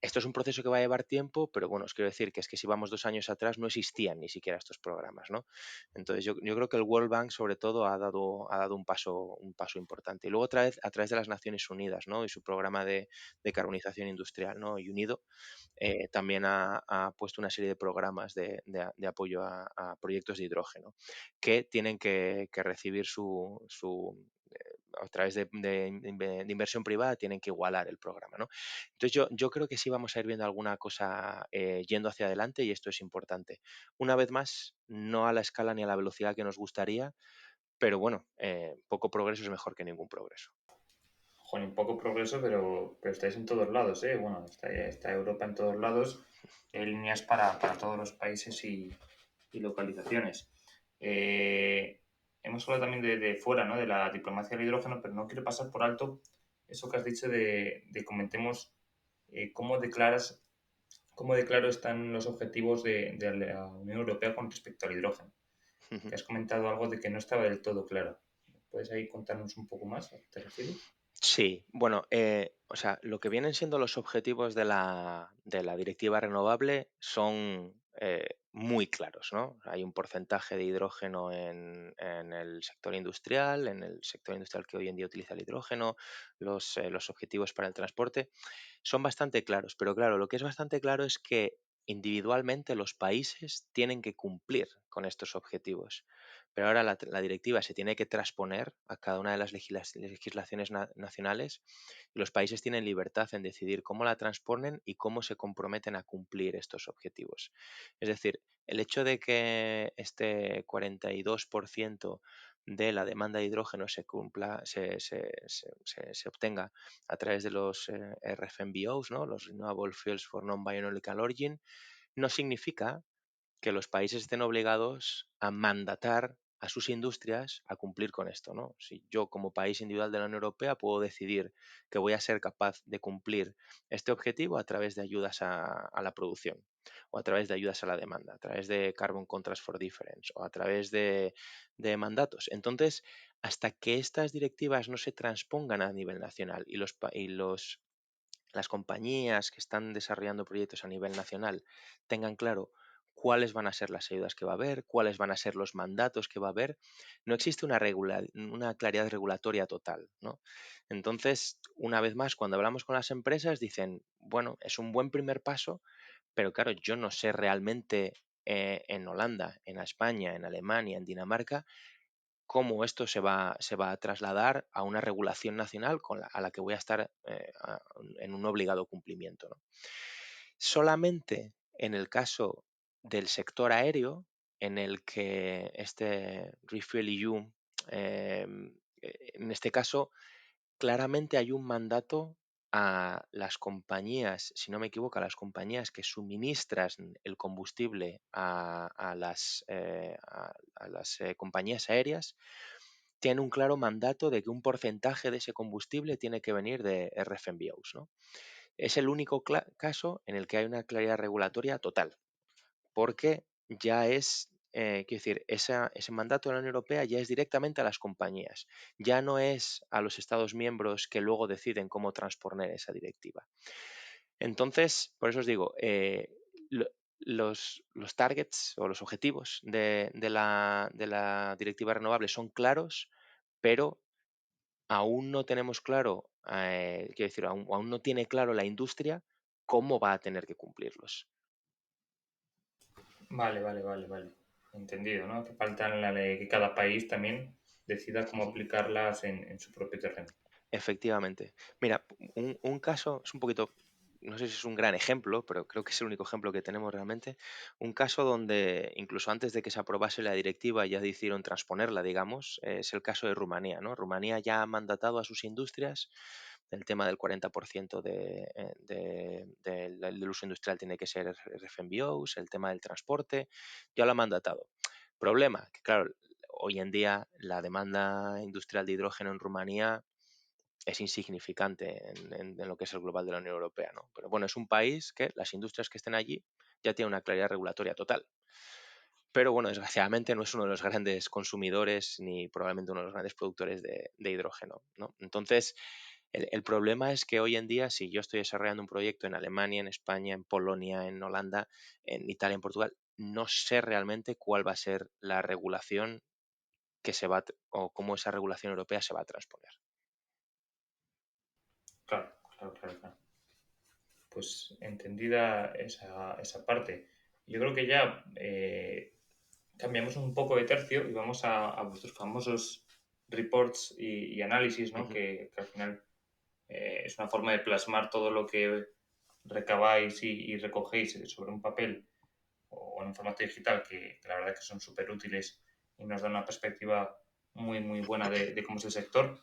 esto es un proceso que va a llevar tiempo, pero bueno, os quiero decir que es que si vamos 2 años atrás no existían ni siquiera estos programas, ¿no? Entonces yo creo que el World Bank sobre todo ha dado un paso importante. Y luego otra vez a través de las Naciones Unidas, ¿no? Y su programa de carbonización industrial, ¿no? Y UNIDO también ha puesto una serie de programas de apoyo a proyectos de hidrógeno que tienen que recibir a través de inversión privada, tienen que igualar el programa, ¿no? Entonces yo creo que sí vamos a ir viendo alguna cosa yendo hacia adelante y esto es importante. Una vez más, no a la escala ni a la velocidad que nos gustaría, pero bueno, poco progreso es mejor que ningún progreso. Joder, poco progreso, pero estáis en todos lados, ¿eh? Bueno, está Europa en todos lados, hay líneas para todos los países y localizaciones. Hemos hablado también de fuera, ¿no? De la diplomacia del hidrógeno, pero no quiero pasar por alto eso que has dicho de comentemos cómo de claro están los objetivos de la Unión Europea con respecto al hidrógeno. Que has comentado algo de que no estaba del todo claro. ¿Puedes ahí contarnos un poco más a qué te refieres? Sí, bueno, o sea, lo que vienen siendo los objetivos de la directiva renovable son muy claros, ¿no? Hay un porcentaje de hidrógeno en el sector industrial, que hoy en día utiliza el hidrógeno, los objetivos para el transporte son bastante claros, pero claro, lo que es bastante claro es que individualmente los países tienen que cumplir con estos objetivos. Pero ahora la directiva se tiene que transponer a cada una de las legislaciones nacionales y los países tienen libertad en decidir cómo la transponen y cómo se comprometen a cumplir estos objetivos. Es decir, el hecho de que este 42% de la demanda de hidrógeno se cumpla, se obtenga a través de los RFNBOs, ¿no? Los Renewable Fuels for Non-Biological Origin, no significa que los países estén obligados a mandatar a sus industrias a cumplir con esto, ¿no? Si yo como país individual de la Unión Europea puedo decidir que voy a ser capaz de cumplir este objetivo a través de ayudas a la producción o a través de ayudas a la demanda, a través de Carbon Contracts for Difference o a través de mandatos. Entonces, hasta que estas directivas no se transpongan a nivel nacional y las compañías que están desarrollando proyectos a nivel nacional tengan claro cuáles van a ser las ayudas que va a haber, cuáles van a ser los mandatos que va a haber, no existe una claridad regulatoria total, ¿no? Entonces, una vez más, cuando hablamos con las empresas, dicen, bueno, es un buen primer paso, pero claro, yo no sé realmente en Holanda, en España, en Alemania, en Dinamarca, cómo esto se va a trasladar a una regulación nacional a la que voy a estar en un obligado cumplimiento, ¿no? Solamente en el caso del sector aéreo, en el que este RefuelEU, en este caso, claramente hay un mandato a las compañías, si no me equivoco, a las compañías que suministran el combustible a las compañías aéreas, tienen un claro mandato de que un porcentaje de ese combustible tiene que venir de RFNBOs, ¿no? Es el único caso en el que hay una claridad regulatoria total, porque ya es, quiero decir, ese mandato de la Unión Europea ya es directamente a las compañías, ya no es a los Estados miembros que luego deciden cómo transponer esa directiva. Entonces, por eso os digo, lo- los targets o los objetivos de la directiva renovable son claros, pero aún no tenemos claro, quiero decir, aún no tiene claro la industria cómo va a tener que cumplirlos. Vale, vale, vale, vale. Entendido, ¿no? Que falta la ley, que cada país también decida cómo Ujú. aplicarlas en su propio terreno. Efectivamente. Mira, un caso es un poquito, no sé si es un gran ejemplo, pero creo que es el único ejemplo que tenemos realmente. Un caso donde incluso antes de que se aprobase la directiva ya decidieron transponerla, digamos, es el caso de Rumanía, ¿no? Rumanía ya ha mandatado a sus industrias el tema del 40% del uso industrial tiene que ser RFNBOs, el tema del transporte, ya lo ha mandatado. Problema, que claro, hoy en día la demanda industrial de hidrógeno en Rumanía es insignificante en lo que es el global de la Unión Europea, ¿no? Pero bueno, es un país que las industrias que estén allí ya tienen una claridad regulatoria total. Pero bueno, desgraciadamente no es uno de los grandes consumidores ni probablemente uno de los grandes productores de hidrógeno, ¿no? Entonces, el problema es que hoy en día, si yo estoy desarrollando un proyecto en Alemania, en España, en Polonia, en Holanda, en Italia, en Portugal, no sé realmente cuál va a ser la regulación o cómo esa regulación europea se va a transponer. Claro, claro, claro, claro. Pues entendida esa parte. Yo creo que ya cambiamos un poco de tercio y vamos a vuestros famosos reports y análisis, ¿no? Ujú, Que al final es una forma de plasmar todo lo que recabáis y recogéis sobre un papel o en un formato digital que la verdad que son súper útiles y nos dan una perspectiva muy, muy buena de cómo es el sector.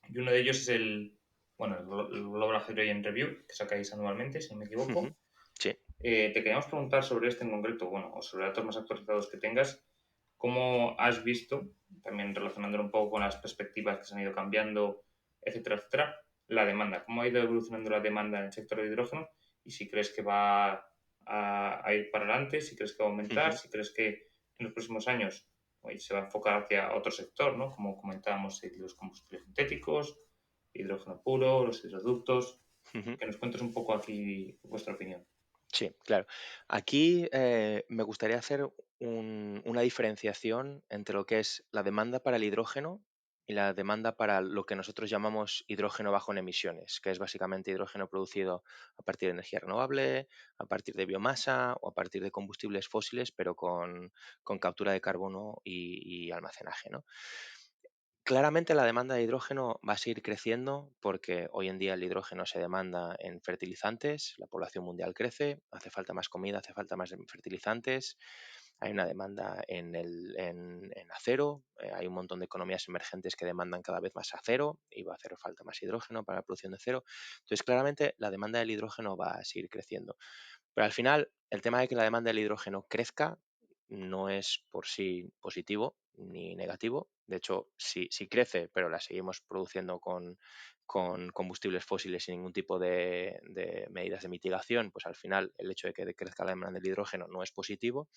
Y uno de ellos es el Global Hydrogen Review, que sacáis anualmente, si no me ujú. equivoco. Sí. Te queríamos preguntar sobre este en concreto, bueno, o sobre datos más actualizados que tengas, ¿cómo has visto, también relacionándolo un poco con las perspectivas que se han ido cambiando, etcétera, etcétera, la demanda? ¿Cómo ha ido evolucionando la demanda en el sector de hidrógeno? Y si crees que va a ir para adelante, si crees que va a aumentar, Ujú. si crees que en los próximos años se va a enfocar hacia otro sector, ¿no? Como comentábamos, los combustibles sintéticos, hidrógeno puro, los hidroductos. Ujú. Que nos cuentes un poco aquí vuestra opinión. Sí, claro. Aquí me gustaría hacer una diferenciación entre lo que es la demanda para el hidrógeno y la demanda para lo que nosotros llamamos hidrógeno bajo en emisiones, que es básicamente hidrógeno producido a partir de energía renovable, a partir de biomasa o a partir de combustibles fósiles, pero con captura de carbono y almacenaje, ¿no? Claramente la demanda de hidrógeno va a seguir creciendo porque hoy en día el hidrógeno se demanda en fertilizantes, la población mundial crece, hace falta más comida, hace falta más fertilizantes, hay una demanda en acero, hay un montón de economías emergentes que demandan cada vez más acero y va a hacer falta más hidrógeno para la producción de acero. Entonces, claramente la demanda del hidrógeno va a seguir creciendo. Pero al final, el tema de que la demanda del hidrógeno crezca no es por sí positivo ni negativo. De hecho, si crece, pero la seguimos produciendo con combustibles fósiles sin ningún tipo de medidas de mitigación, pues al final el hecho de que crezca la demanda del hidrógeno no es positivo.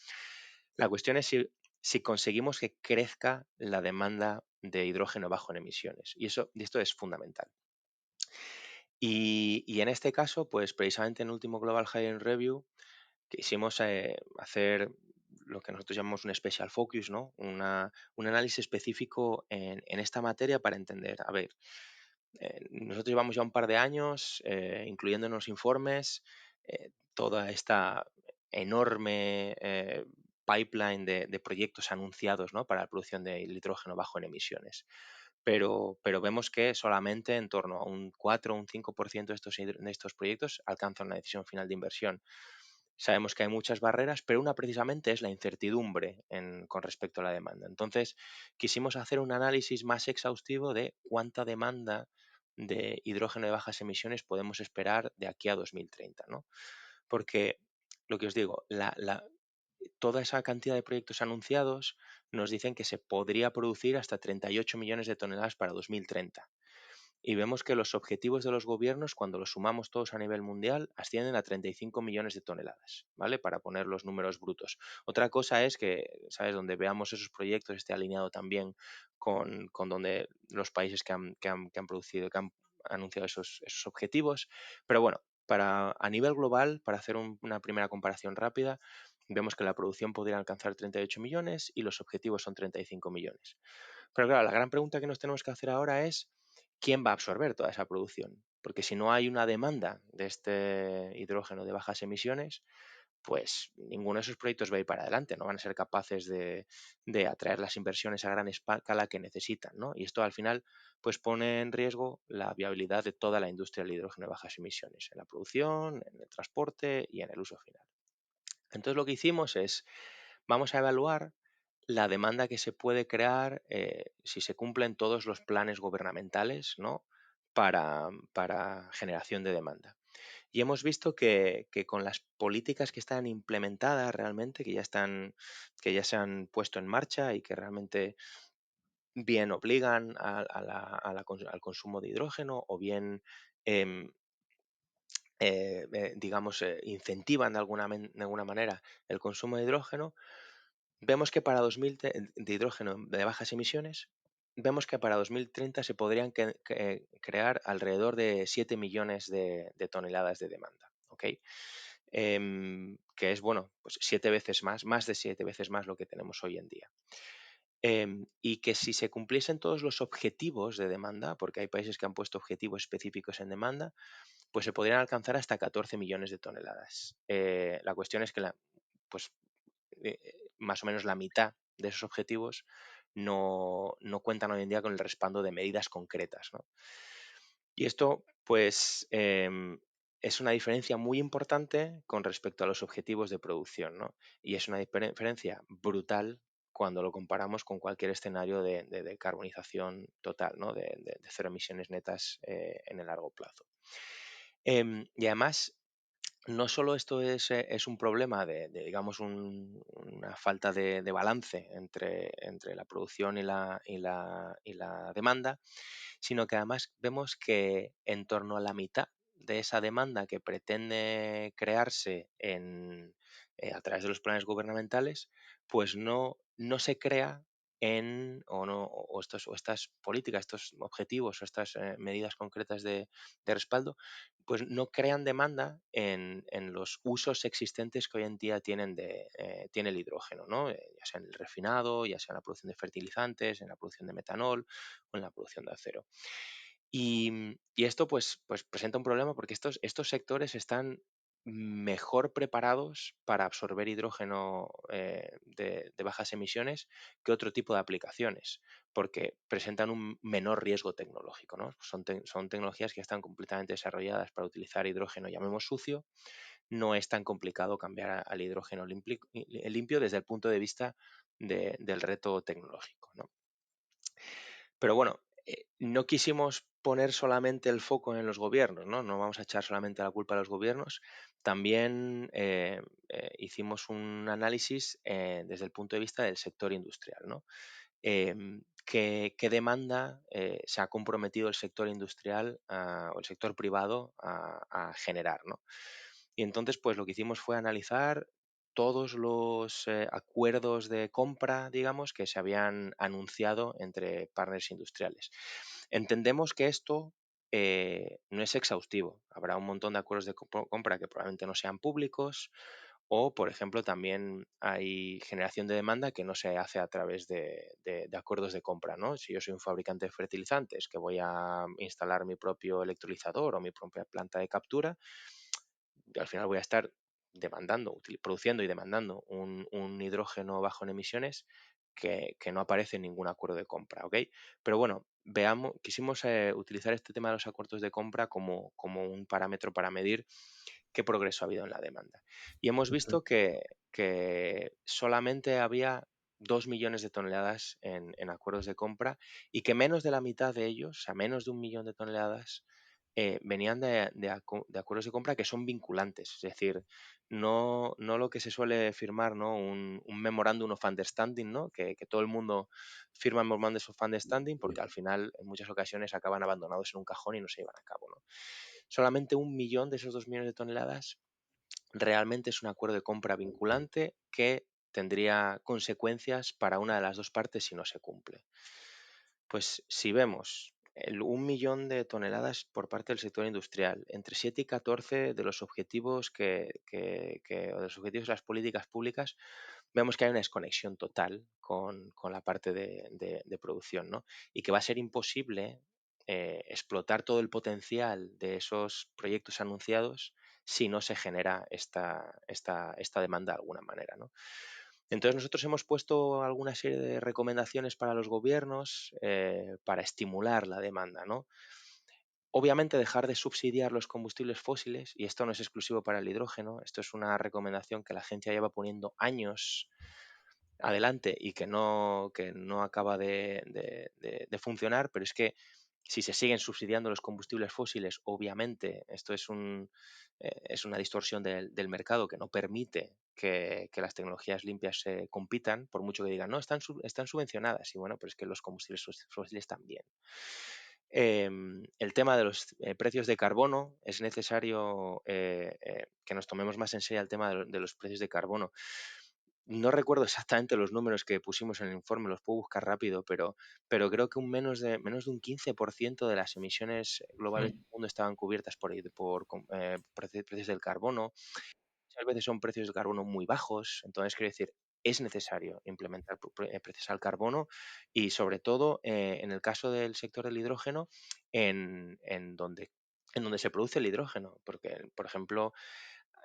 La cuestión es si conseguimos que crezca la demanda de hidrógeno bajo en emisiones. Y esto es fundamental. Y en este caso, pues precisamente en el último Global Hydrogen Review, quisimos hacer lo que nosotros llamamos un special focus, ¿no? Un análisis específico en esta materia para entender, a ver, nosotros llevamos ya un par de años incluyendo en los informes toda esta enorme pipeline de proyectos anunciados, ¿no? Para la producción de hidrógeno bajo en emisiones. Pero vemos que solamente en torno a un 4 o un 5% de estos proyectos alcanzan una decisión final de inversión. Sabemos que hay muchas barreras, pero una precisamente es la incertidumbre con respecto a la demanda. Entonces, quisimos hacer un análisis más exhaustivo de cuánta demanda de hidrógeno de bajas emisiones podemos esperar de aquí a 2030, ¿no? Porque, lo que os digo, toda esa cantidad de proyectos anunciados nos dicen que se podría producir hasta 38 millones de toneladas para 2030. Y vemos que los objetivos de los gobiernos, cuando los sumamos todos a nivel mundial, ascienden a 35 millones de toneladas, ¿vale? Para poner los números brutos. Otra cosa es que, ¿sabes? Donde veamos esos proyectos esté alineado también con donde los países que han producido, que han anunciado esos objetivos. Pero bueno, a nivel global, para hacer una primera comparación rápida, vemos que la producción podría alcanzar 38 millones y los objetivos son 35 millones. Pero claro, la gran pregunta que nos tenemos que hacer ahora es ¿quién va a absorber toda esa producción? Porque si no hay una demanda de este hidrógeno de bajas emisiones, pues ninguno de esos proyectos va a ir para adelante, no van a ser capaces de atraer las inversiones a gran escala que necesitan, ¿no? Y esto al final pues pone en riesgo la viabilidad de toda la industria del hidrógeno de bajas emisiones, en la producción, en el transporte y en el uso final. Entonces lo que hicimos es, vamos a evaluar la demanda que se puede crear si se cumplen todos los planes gubernamentales, ¿no? para generación de demanda. Y hemos visto que con las políticas que están implementadas realmente, que ya se han puesto en marcha y que realmente bien obligan al consumo de hidrógeno o bien em, digamos, incentivan de alguna manera el consumo de hidrógeno, vemos que de hidrógeno de bajas emisiones, vemos que para 2030 se podrían crear alrededor de 7 millones de toneladas de demanda, ¿ok? Que es, bueno, pues 7 veces más de 7 veces más lo que tenemos hoy en día. Y que si se cumpliesen todos los objetivos de demanda, porque hay países que han puesto objetivos específicos en demanda, pues se podrían alcanzar hasta 14 millones de toneladas. La cuestión es que pues, más o menos la mitad de esos objetivos no cuentan hoy en día con el respaldo de medidas concretas, ¿no? Y esto, pues, es una diferencia muy importante con respecto a los objetivos de producción, ¿no? Y es una diferencia brutal cuando lo comparamos con cualquier escenario de decarbonización total, ¿no? De cero emisiones netas en el largo plazo. Y además, no solo esto es un problema digamos, una falta de balance entre la producción y la demanda, sino que además vemos que en torno a la mitad de esa demanda que pretende crearse a través de los planes gubernamentales, pues no se crea o estas políticas, estos objetivos o estas medidas concretas de respaldo, pues no crean demanda en los usos existentes que hoy en día tiene el hidrógeno, ¿no? Ya sea en el refinado, ya sea en la producción de fertilizantes, en la producción de metanol o en la producción de acero. Y esto pues presenta un problema porque estos sectores están mejor preparados para absorber hidrógeno de bajas emisiones que otro tipo de aplicaciones, porque presentan un menor riesgo tecnológico, ¿no? Son tecnologías que están completamente desarrolladas para utilizar hidrógeno, llamemos sucio. No es tan complicado cambiar al hidrógeno limpio desde el punto de vista del reto tecnológico, ¿no? Pero bueno, no quisimos poner solamente el foco en los gobiernos, ¿no? No vamos a echar solamente la culpa a los gobiernos. También hicimos un análisis desde el punto de vista del sector industrial, ¿no? ¿Qué demanda se ha comprometido el sector industrial o el sector privado a generar, ¿no? Y entonces, pues lo que hicimos fue analizar todos los acuerdos de compra, digamos, que se habían anunciado entre partners industriales. Entendemos que esto no es exhaustivo. Habrá un montón de acuerdos de compra que probablemente no sean públicos o, por ejemplo, también hay generación de demanda que no se hace a través de acuerdos de compra, ¿no? Si yo soy un fabricante de fertilizantes que voy a instalar mi propio electrolizador o mi propia planta de captura, al final voy a estar produciendo y demandando un hidrógeno bajo en emisiones que no aparece en ningún acuerdo de compra, ¿ok? Pero bueno, quisimos utilizar este tema de los acuerdos de compra como un parámetro para medir qué progreso ha habido en la demanda. Y hemos visto que solamente había 2 millones de toneladas en acuerdos de compra y que menos de la mitad de ellos, o sea, menos de 1 millón de toneladas, venían de acuerdos de compra que son vinculantes, es decir, no lo que se suele firmar, ¿no? Un Memorandum of Understanding, ¿no? Que todo el mundo firma Memorandum of Understanding porque al final en muchas ocasiones acaban abandonados en un cajón y no se llevan a cabo, ¿no? Solamente 1 millón de esos 2 millones de toneladas realmente es un acuerdo de compra vinculante que tendría consecuencias para una de las dos partes si no se cumple. Pues si vemos 1 millón de toneladas por parte del sector industrial, entre 7 y 14 de los objetivos o de los objetivos de las políticas públicas, vemos que hay una desconexión total con la parte de producción, ¿no? Y que va a ser imposible explotar todo el potencial de esos proyectos anunciados si no se genera esta demanda de alguna manera, ¿no? Entonces nosotros hemos puesto alguna serie de recomendaciones para los gobiernos para estimular la demanda, ¿no? Obviamente dejar de subsidiar los combustibles fósiles, y esto no es exclusivo para el hidrógeno, esto es una recomendación que la agencia lleva poniendo años adelante y que no acaba de funcionar, pero es que si se siguen subsidiando los combustibles fósiles, obviamente esto es una distorsión del mercado que no permite que las tecnologías limpias se compitan, por mucho que digan, no, están subvencionadas. Y bueno, pero es que los combustibles fósiles también. El tema de los precios de carbono, es necesario que nos tomemos más en serio el tema de los precios de carbono. No recuerdo exactamente los números que pusimos en el informe, los puedo buscar rápido, pero creo que menos de un 15% de las emisiones globales del mundo estaban cubiertas por precios del carbono. Muchas veces son precios de carbono muy bajos, entonces quiero decir, es necesario implementar precios al carbono y sobre todo en el caso del sector del hidrógeno, en donde se produce el hidrógeno, porque, por ejemplo,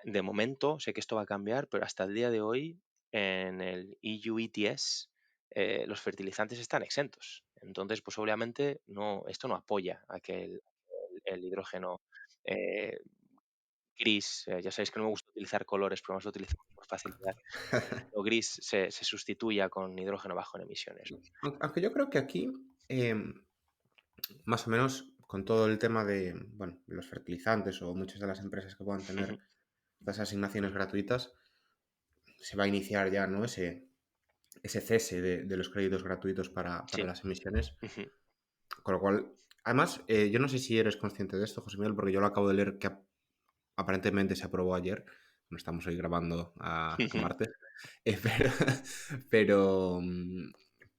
de momento, sé que esto va a cambiar, pero hasta el día de hoy en el EU ETS los fertilizantes están exentos. Entonces, pues obviamente esto no apoya a que el hidrógeno eh, gris, ya sabéis que no me gusta utilizar colores, pero vamos a utilizar por facilidad, lo gris se sustituya con hidrógeno bajo en emisiones. Aunque yo creo que aquí, más o menos, con todo el tema de, bueno, los fertilizantes o muchas de las empresas que puedan tener estas asignaciones gratuitas, se va a iniciar ya, ¿no? Ese cese de los créditos gratuitos para Sí. las emisiones. Ujú. Con lo cual, además, yo no sé si eres consciente de esto, José Miguel, porque yo lo acabo de leer que aparentemente se aprobó ayer. No estamos hoy grabando a martes. Pero,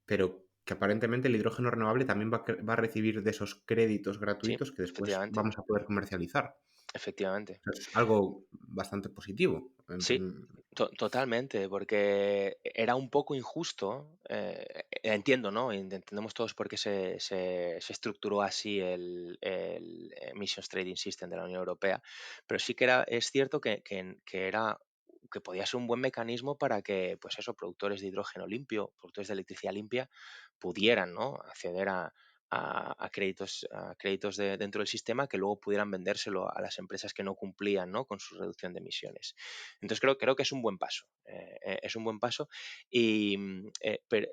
pero que aparentemente el hidrógeno renovable también va a recibir de esos créditos Sí, gratuitos que después efectivamente, vamos a poder comercializar. efectivamente. O sea, es algo bastante positivo. Sí, totalmente, porque era un poco injusto. Entiendo, ¿no? Entendemos todos por qué se estructuró así el Emissions Trading System de la Unión Europea, pero sí que es cierto que podía ser un buen mecanismo para que, pues eso, productores de hidrógeno limpio, productores de electricidad limpia, pudieran, ¿no? Acceder a créditos dentro del sistema que luego pudieran vendérselo a las empresas que no cumplían, ¿no? Con su reducción de emisiones. Entonces creo que es un buen paso. Es un buen paso y pero,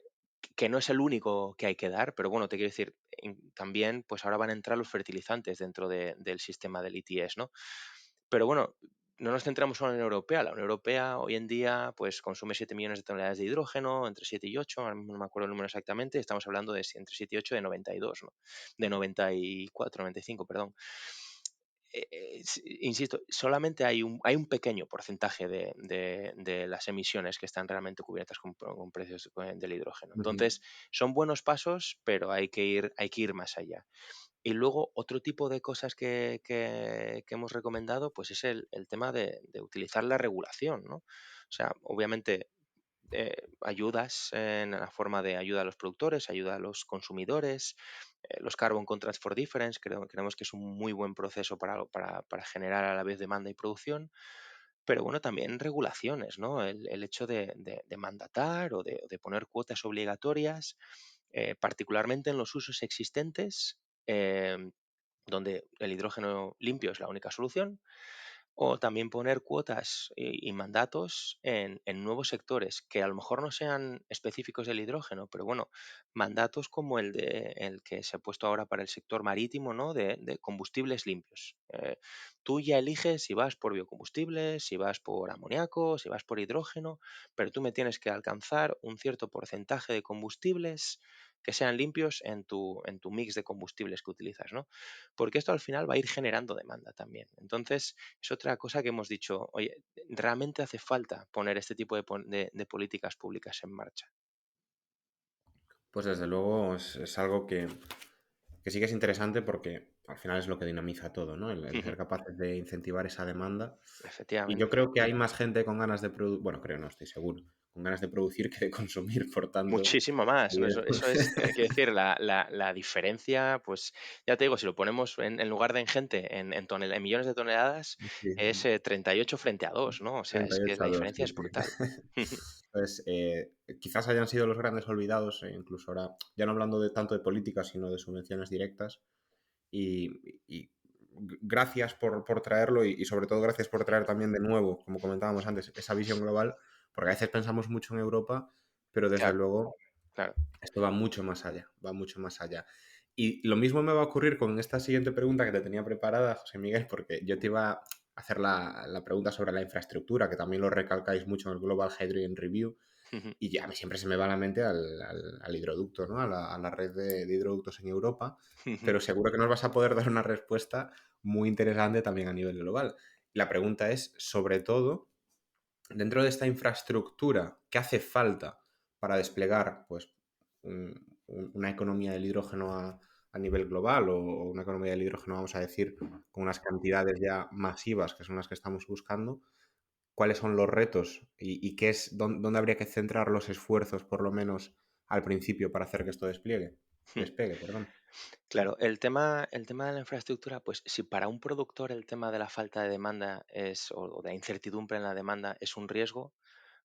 que no es el único que hay que dar, pero bueno, te quiero decir, también pues ahora van a entrar los fertilizantes dentro del sistema del ETS, ¿no? Pero bueno, no nos centramos solo en la Unión Europea. La Unión Europea hoy en día pues consume 7 millones de toneladas de hidrógeno, entre 7 y 8, ahora mismo no me acuerdo el número exactamente, estamos hablando de entre 7 y 8 de 92, ¿no? De 94, 95, perdón. Insisto, solamente hay un pequeño porcentaje de las emisiones que están realmente cubiertas con precios del hidrógeno. Ujú. Entonces, son buenos pasos, pero hay que ir más allá. Y luego, otro tipo de cosas que hemos recomendado, pues es el tema de utilizar la regulación, ¿no? O sea, obviamente, ayudas en la forma de ayuda a los productores, ayuda a los consumidores, los Carbon Contracts for Difference, creemos que es un muy buen proceso para generar a la vez demanda y producción, pero bueno, también regulaciones, ¿no? El hecho de mandatar o de poner cuotas obligatorias, particularmente en los usos existentes, donde el hidrógeno limpio es la única solución, o también poner cuotas y mandatos en nuevos sectores que a lo mejor no sean específicos del hidrógeno, pero bueno, mandatos como el que se ha puesto ahora para el sector marítimo, ¿no? De combustibles limpios. Tú ya eliges si vas por biocombustibles, si vas por amoníaco, si vas por hidrógeno, pero tú me tienes que alcanzar un cierto porcentaje de combustibles que sean limpios en tu mix de combustibles que utilizas, ¿no? Porque esto al final va a ir generando demanda también. Entonces, es otra cosa que hemos dicho, oye, realmente hace falta poner este tipo de políticas públicas en marcha. Pues desde luego es algo que sí que es interesante porque al final es lo que dinamiza todo, ¿no? El ser capaces de incentivar esa demanda. Y yo Efectivamente. creo que hay más gente con ganas de producir, bueno, creo, no estoy seguro, con ganas de producir que de consumir, por tanto, Muchísimo más, ¿no? Eso evidentemente. es, quiero decir, la diferencia, pues ya te digo, si lo ponemos en lugar de en gente, en millones de toneladas, Sí, es 38 frente a 2, ¿no? O sea, es que 38 la a 2, diferencia sí, es sí. brutal. Entonces, quizás hayan sido los grandes olvidados, incluso ahora, ya no hablando de tanto de política, sino de subvenciones directas. Y, y gracias por traerlo y sobre todo gracias por traer también de nuevo, como comentábamos antes, esa visión global, porque a veces pensamos mucho en Europa, pero desde Claro, luego claro. esto va mucho más allá, va mucho más allá. Y lo mismo me va a ocurrir con esta siguiente pregunta que te tenía preparada, José Miguel, porque yo te iba a hacer la pregunta sobre la infraestructura, que también lo recalcáis mucho en el Global Hydrogen Review, y ya a mí siempre se me va a la mente al hidroducto, ¿no? A la red de hidroductos en Europa, pero seguro que nos vas a poder dar una respuesta muy interesante también a nivel global. La pregunta es, sobre todo, dentro de esta infraestructura, ¿qué hace falta para desplegar pues, una economía del hidrógeno a nivel global o una economía del hidrógeno, vamos a decir, con unas cantidades ya masivas que son las que estamos buscando? ¿Cuáles son los retos y qué es, dónde habría que centrar los esfuerzos, por lo menos al principio, para hacer que esto despegue, perdón? Claro, el tema de la infraestructura, pues si para un productor el tema de la falta de demanda o de la incertidumbre en la demanda es un riesgo,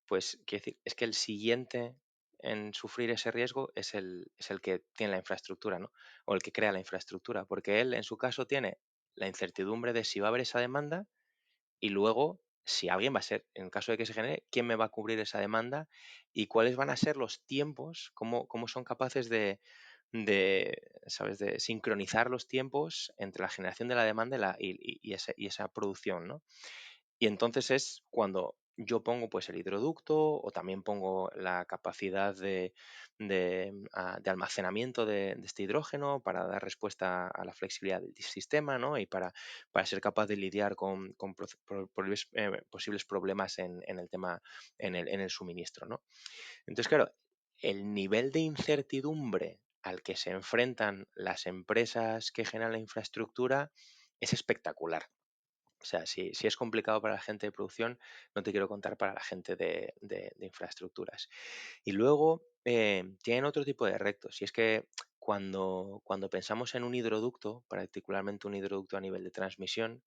pues quiero decir, es que el siguiente en sufrir ese riesgo es el que tiene la infraestructura, ¿no? O el que crea la infraestructura, porque él en su caso tiene la incertidumbre de si va a haber esa demanda y luego si alguien va a ser, en caso de que se genere, quién me va a cubrir esa demanda y cuáles van a ser los tiempos, cómo son capaces de, ¿sabes?, de sincronizar los tiempos entre la generación de la demanda y esa producción, ¿no? Y entonces es cuando yo pongo pues el hidroducto o también pongo la capacidad de almacenamiento de este hidrógeno para dar respuesta a la flexibilidad del sistema, ¿no? Y para ser capaz de lidiar con posibles problemas en el tema, en el suministro, ¿no? Entonces, claro, el nivel de incertidumbre al que se enfrentan las empresas que generan la infraestructura es espectacular. O sea, si es complicado para la gente de producción, no te quiero contar para la gente de infraestructuras. Y luego tienen otro tipo de retos. Y es que cuando pensamos en un hidroducto, particularmente un hidroducto a nivel de transmisión,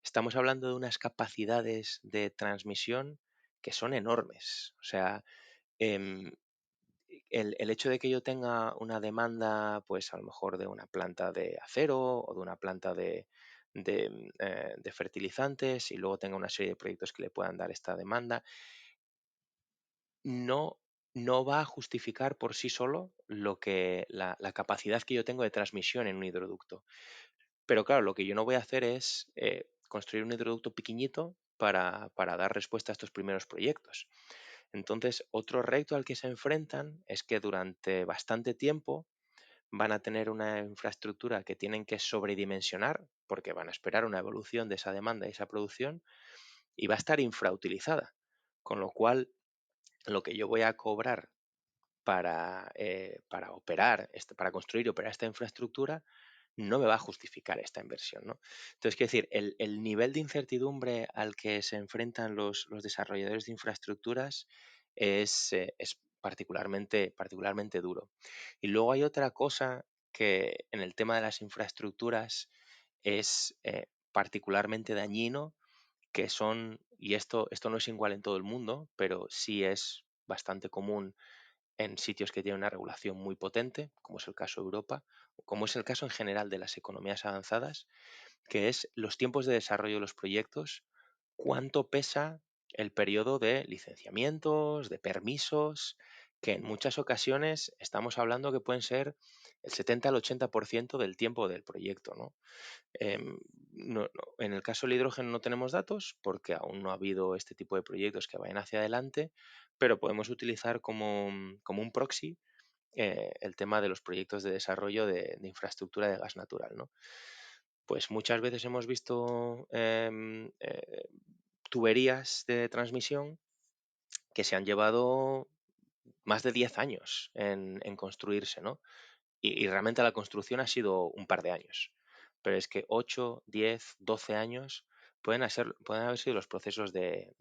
estamos hablando de unas capacidades de transmisión que son enormes. O sea, em, el hecho de que yo tenga una demanda, pues a lo mejor de una planta de acero o de una planta de fertilizantes y luego tenga una serie de proyectos que le puedan dar esta demanda, no, no va a justificar por sí solo la capacidad que yo tengo de transmisión en un hidroducto. Pero claro, lo que yo no voy a hacer es construir un hidroducto pequeñito para dar respuesta a estos primeros proyectos. Entonces, otro reto al que se enfrentan es que durante bastante tiempo van a tener una infraestructura que tienen que sobredimensionar porque van a esperar una evolución de esa demanda y esa producción y va a estar infrautilizada. Con lo cual, lo que yo voy a cobrar para operar, para construir y operar esta infraestructura, no me va a justificar esta inversión, ¿no? Entonces, quiero decir, el nivel de incertidumbre al que se enfrentan los desarrolladores de infraestructuras es particularmente duro. Y luego hay otra cosa que en el tema de las infraestructuras es particularmente dañino, que son, y esto no es igual en todo el mundo, pero sí es bastante común en sitios que tienen una regulación muy potente, como es el caso de Europa, o como es el caso en general de las economías avanzadas, que es los tiempos de desarrollo de los proyectos, cuánto pesa el periodo de licenciamientos, de permisos, que en muchas ocasiones estamos hablando que pueden ser el 70 al 80% del tiempo del proyecto, ¿no? En el caso del hidrógeno no tenemos datos porque aún no ha habido este tipo de proyectos que vayan hacia adelante, pero podemos utilizar como un proxy el tema de los proyectos de desarrollo de infraestructura de gas natural, ¿no? Pues muchas veces hemos visto tuberías de transmisión que se han llevado más de 10 años en construirse, ¿no? Y realmente la construcción ha sido un par de años. Pero es que 8, 10, 12 años pueden haber sido los procesos de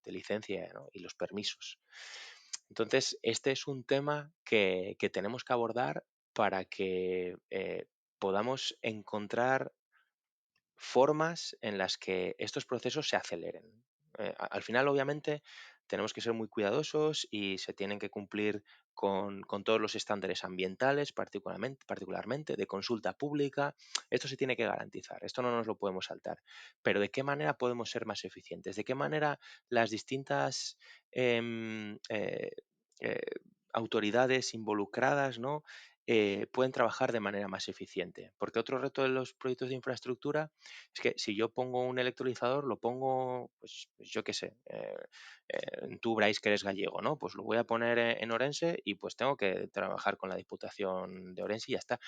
licencia, ¿no? Y los permisos. Entonces, este es un tema que tenemos que abordar para que podamos encontrar formas en las que estos procesos se aceleren. Al final, obviamente, tenemos que ser muy cuidadosos y se tienen que cumplir con todos los estándares ambientales, particularmente de consulta pública. Esto se tiene que garantizar, esto no nos lo podemos saltar. Pero ¿de qué manera podemos ser más eficientes? ¿De qué manera las distintas em, eh, autoridades involucradas, ¿no? Pueden trabajar de manera más eficiente? Porque otro reto de los proyectos de infraestructura es que si yo pongo un electrolizador, lo pongo, pues yo qué sé, tú, Brais, que eres gallego, ¿no? Pues lo voy a poner en Orense y pues tengo que trabajar con la Diputación de Orense y ya está.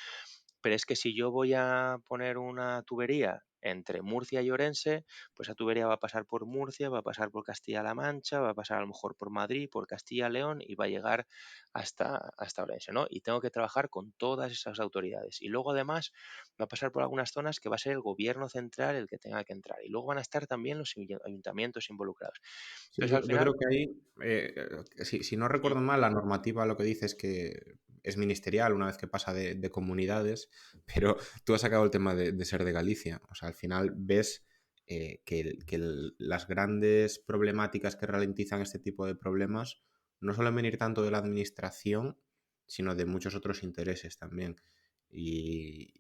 Pero es que si yo voy a poner una tubería entre Murcia y Orense, pues esa tubería va a pasar por Murcia, va a pasar por Castilla-La Mancha, va a pasar a lo mejor por Madrid, por Castilla-León y va a llegar hasta Orense, ¿no? Y tengo que trabajar con todas esas autoridades. Y luego además va a pasar por algunas zonas que va a ser el gobierno central el que tenga que entrar. Y luego van a estar también los ayuntamientos involucrados. Sí, Entonces al yo creo final... que ahí, si no recuerdo mal, la normativa lo que dice es que es ministerial una vez que pasa de comunidades, pero tú has sacado el tema de ser de Galicia. O sea, al final ves las grandes problemáticas que ralentizan este tipo de problemas no suelen venir tanto de la administración, sino de muchos otros intereses también. Y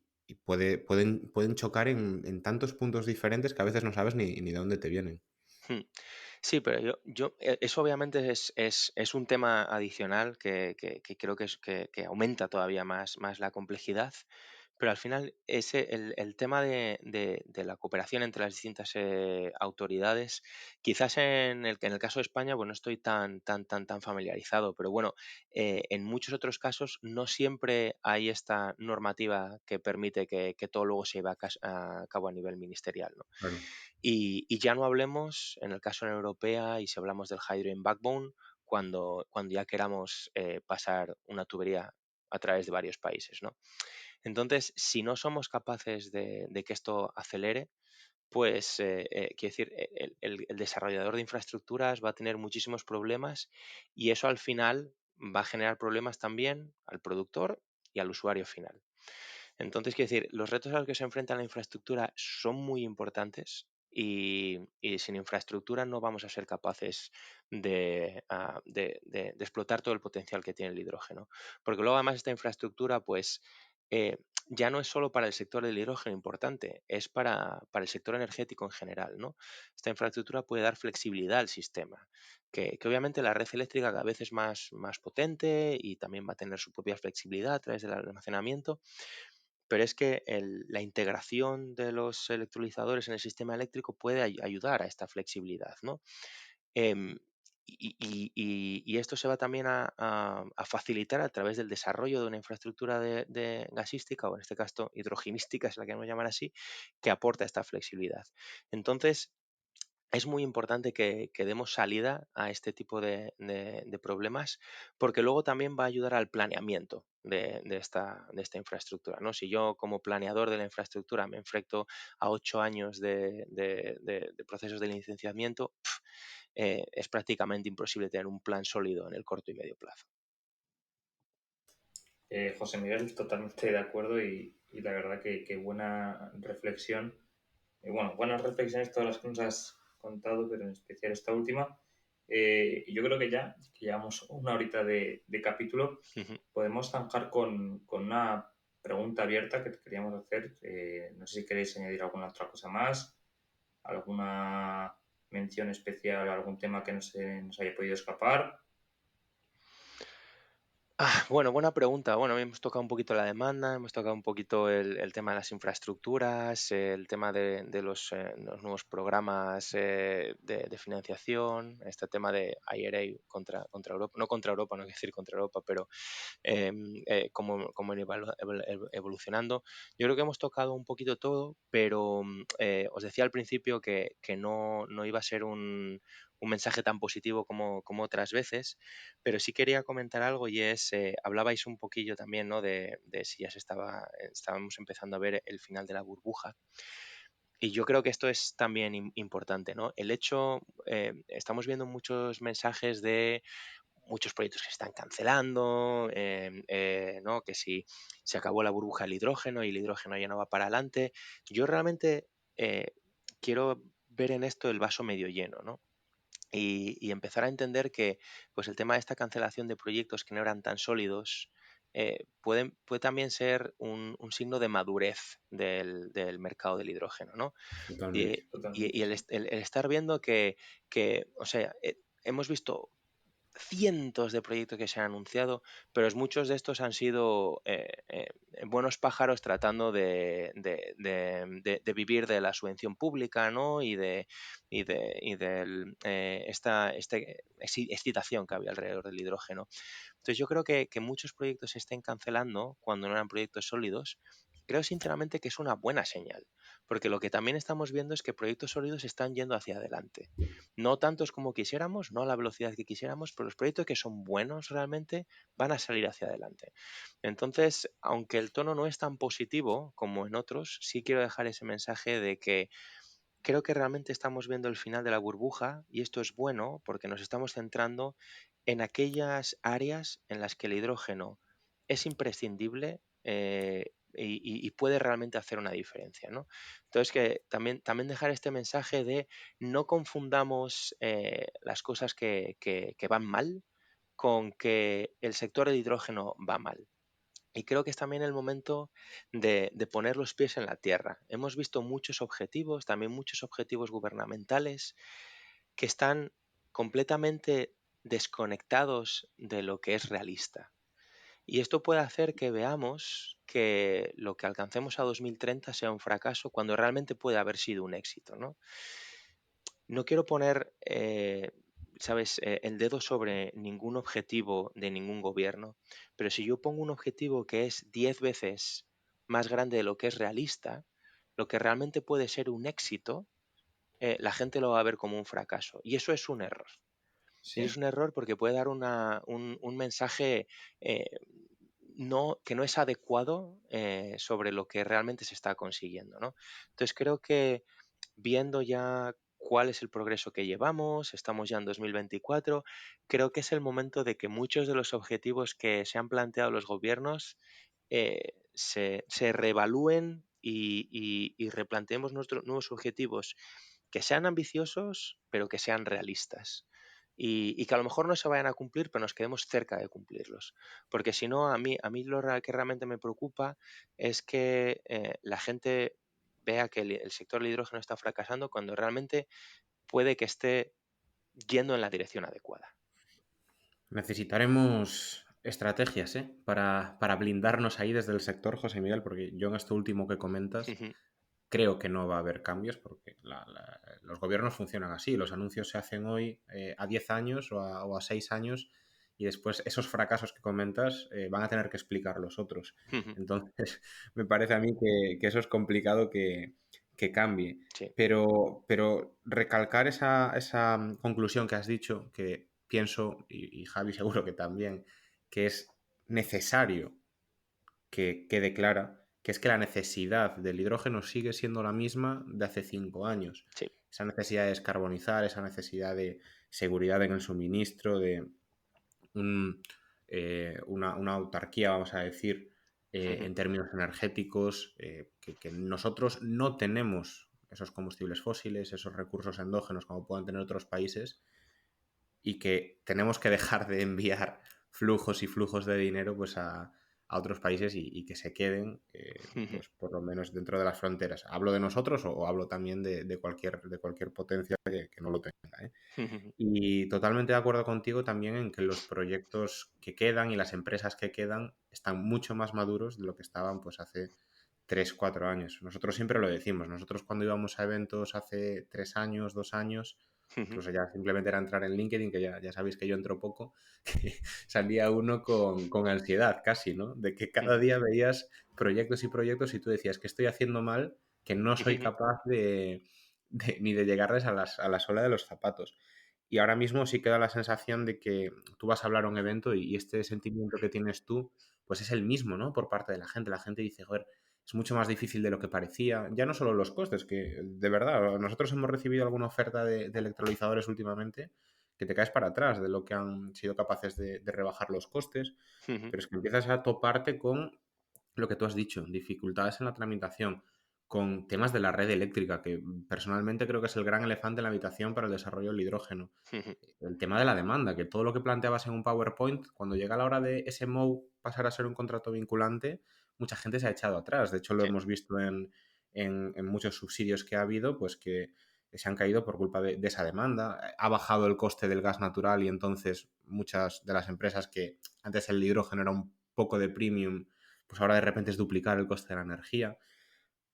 pueden chocar en tantos puntos diferentes que a veces no sabes ni de dónde te vienen. Hmm. Sí, pero eso obviamente es un tema adicional que creo que aumenta todavía más la complejidad, pero al final el tema de la cooperación entre las distintas autoridades, quizás en el caso de España, pues no estoy tan familiarizado, pero bueno, en muchos otros casos no siempre hay esta normativa que permite que todo luego se lleve a cabo a nivel ministerial, ¿no? Claro. Y ya no hablemos, en el caso de la Unión Europea, y si hablamos del Hydrogen Backbone, cuando ya queramos pasar una tubería a través de varios países, ¿no? Entonces, si no somos capaces de que esto acelere, pues, quiero decir, el desarrollador de infraestructuras va a tener muchísimos problemas y eso al final va a generar problemas también al productor y al usuario final. Entonces, quiero decir, los retos a los que se enfrenta la infraestructura son muy importantes y sin infraestructura no vamos a ser capaces de explotar todo el potencial que tiene el hidrógeno. Porque luego además esta infraestructura, pues, eh, ya no es solo para el sector del hidrógeno importante, es para el sector energético en general, ¿no? Esta infraestructura puede dar flexibilidad al sistema, que obviamente la red eléctrica cada vez es más potente y también va a tener su propia flexibilidad a través del almacenamiento, pero es que la integración de los electrolizadores en el sistema eléctrico puede ayudar a esta flexibilidad, ¿no? Em, y esto se va también a facilitar a través del desarrollo de una infraestructura de gasística, o en este caso hidrogenística, es la que queremos llamar así, que aporta esta flexibilidad. Entonces, es muy importante que demos salida a este tipo de problemas, porque luego también va a ayudar al planeamiento de esta infraestructura, ¿no? Si yo como planeador de la infraestructura me enfrento a 8 años de procesos de licenciamiento, es prácticamente imposible tener un plan sólido en el corto y medio plazo. José Miguel, totalmente de acuerdo y la verdad que buena reflexión. Bueno, buenas reflexiones todas las que nos has contado, pero en especial esta última. Y yo creo que ya, que llevamos una horita de capítulo, Ujú. podemos zanjar con una pregunta abierta que te queríamos hacer. No sé si queréis añadir alguna otra cosa más, alguna mención especial, algún tema que no se nos haya podido escapar. Bueno, buena pregunta. Bueno, hemos tocado un poquito la demanda, hemos tocado un poquito el tema de las infraestructuras, el tema de los nuevos programas de financiación, este tema de IRA contra Europa, no contra Europa, no quiero decir contra Europa, pero cómo ir evolucionando. Yo creo que hemos tocado un poquito todo, pero os decía al principio que no iba a ser un mensaje tan positivo como otras veces, pero sí quería comentar algo y es, hablabais un poquillo también, ¿no? De si ya estábamos empezando a ver el final de la burbuja. Y yo creo que esto es también importante, ¿no? El hecho, estamos viendo muchos mensajes de muchos proyectos que se están cancelando, ¿no? Que si se acabó la burbuja del hidrógeno y el hidrógeno ya no va para adelante. Yo realmente quiero ver en esto el vaso medio lleno, ¿no? Y empezar a entender que pues el tema de esta cancelación de proyectos que no eran tan sólidos puede también ser un signo de madurez del mercado del hidrógeno, ¿no? Totalmente. Y, Totalmente, el, sí. el estar viendo o sea, hemos visto cientos de proyectos que se han anunciado, pero muchos de estos han sido buenos pájaros tratando de vivir de la subvención pública, ¿no? Esta excitación que había alrededor del hidrógeno. Entonces yo creo que muchos proyectos se estén cancelando cuando no eran proyectos sólidos. Creo sinceramente que es una buena señal, porque lo que también estamos viendo es que proyectos sólidos están yendo hacia adelante. No tantos como quisiéramos, no a la velocidad que quisiéramos, pero los proyectos que son buenos realmente van a salir hacia adelante. Entonces, aunque el tono no es tan positivo como en otros, sí quiero dejar ese mensaje de que creo que realmente estamos viendo el final de la burbuja y esto es bueno porque nos estamos centrando en aquellas áreas en las que el hidrógeno es imprescindible y puede realmente hacer una diferencia, ¿no? Entonces, que también dejar este mensaje de no confundamos las cosas que van mal con que el sector del hidrógeno va mal. Y creo que es también el momento de poner los pies en la tierra. Hemos visto muchos objetivos, también muchos objetivos gubernamentales, que están completamente desconectados de lo que es realista. Y esto puede hacer que veamos que lo que alcancemos a 2030 sea un fracaso cuando realmente puede haber sido un éxito, ¿no? No quiero poner, ¿sabes?, el dedo sobre ningún objetivo de ningún gobierno, pero si yo pongo un objetivo que es 10 veces más grande de lo que es realista, lo que realmente puede ser un éxito, la gente lo va a ver como un fracaso. Y eso es un error. Es Sí. un error porque puede dar un mensaje eh, que no es adecuado sobre lo que realmente se está consiguiendo, ¿no? Entonces creo que viendo ya cuál es el progreso que llevamos, estamos ya en 2024, creo que es el momento de que muchos de los objetivos que se han planteado los gobiernos se reevalúen y replanteemos nuestros nuevos objetivos que sean ambiciosos, pero que sean realistas. Y que a lo mejor no se vayan a cumplir, pero nos quedemos cerca de cumplirlos. Porque si no, a mí que realmente me preocupa es que la gente vea que el sector del hidrógeno está fracasando cuando realmente puede que esté yendo en la dirección adecuada. Necesitaremos estrategias, ¿eh? Para blindarnos ahí desde el sector, José Miguel, porque yo en esto último que comentas Ujú. creo que no va a haber cambios porque los gobiernos funcionan así. Los anuncios se hacen hoy a 10 años o a 6 años y después esos fracasos que comentas van a tener que explicar los otros. Ujú. Entonces, me parece a mí que eso es complicado que cambie. Sí, Pero recalcar esa conclusión que has dicho, que pienso, y Javi seguro que también, que es necesario que quede clara, que es que la necesidad del hidrógeno sigue siendo la misma de hace 5 años. sí. Esa necesidad de descarbonizar, esa necesidad de seguridad en el suministro, de una autarquía, vamos a decir, Ujú. en términos energéticos, que nosotros no tenemos esos combustibles fósiles, esos recursos endógenos como puedan tener otros países, y que tenemos que dejar de enviar flujos y flujos de dinero pues a otros países y que se queden Ujú. pues por lo menos dentro de las fronteras. ¿Hablo de nosotros o hablo también de cualquier potencia que no lo tenga? ¿Eh? Ujú. Y totalmente de acuerdo contigo también en que los proyectos que quedan y las empresas que quedan están mucho más maduros de lo que estaban pues hace 3 4 años. Nosotros siempre lo decimos. Nosotros cuando íbamos a eventos hace 3 años, 2 años, Ujú. incluso ya simplemente era entrar en LinkedIn, que ya sabéis que yo entro poco, que salía uno con ansiedad casi, ¿no? De que cada Ujú. día veías proyectos y proyectos y tú decías que estoy haciendo mal, que no soy Ujú. capaz ni de llegarles a la suela de los zapatos. Y ahora mismo sí queda la sensación de que tú vas a hablar a un evento y este sentimiento que tienes tú, pues es el mismo, ¿no? Por parte de la gente. La gente dice, joder, es mucho más difícil de lo que parecía. Ya no solo los costes, que de verdad, nosotros hemos recibido alguna oferta de electrolizadores últimamente que te caes para atrás de lo que han sido capaces de rebajar los costes, Ujú. pero es que empiezas a toparte con lo que tú has dicho, dificultades en la tramitación, con temas de la red eléctrica, que personalmente creo que es el gran elefante en la habitación para el desarrollo del hidrógeno. Ujú. El tema de la demanda, que todo lo que planteabas en un PowerPoint, cuando llega la hora de ese MOU pasar a ser un contrato vinculante, mucha gente se ha echado atrás. De hecho, lo Sí. hemos visto en muchos subsidios que ha habido, pues que se han caído por culpa de esa demanda. Ha bajado el coste del gas natural y entonces muchas de las empresas que antes el hidrógeno era un poco de premium, pues ahora de repente es duplicar el coste de la energía.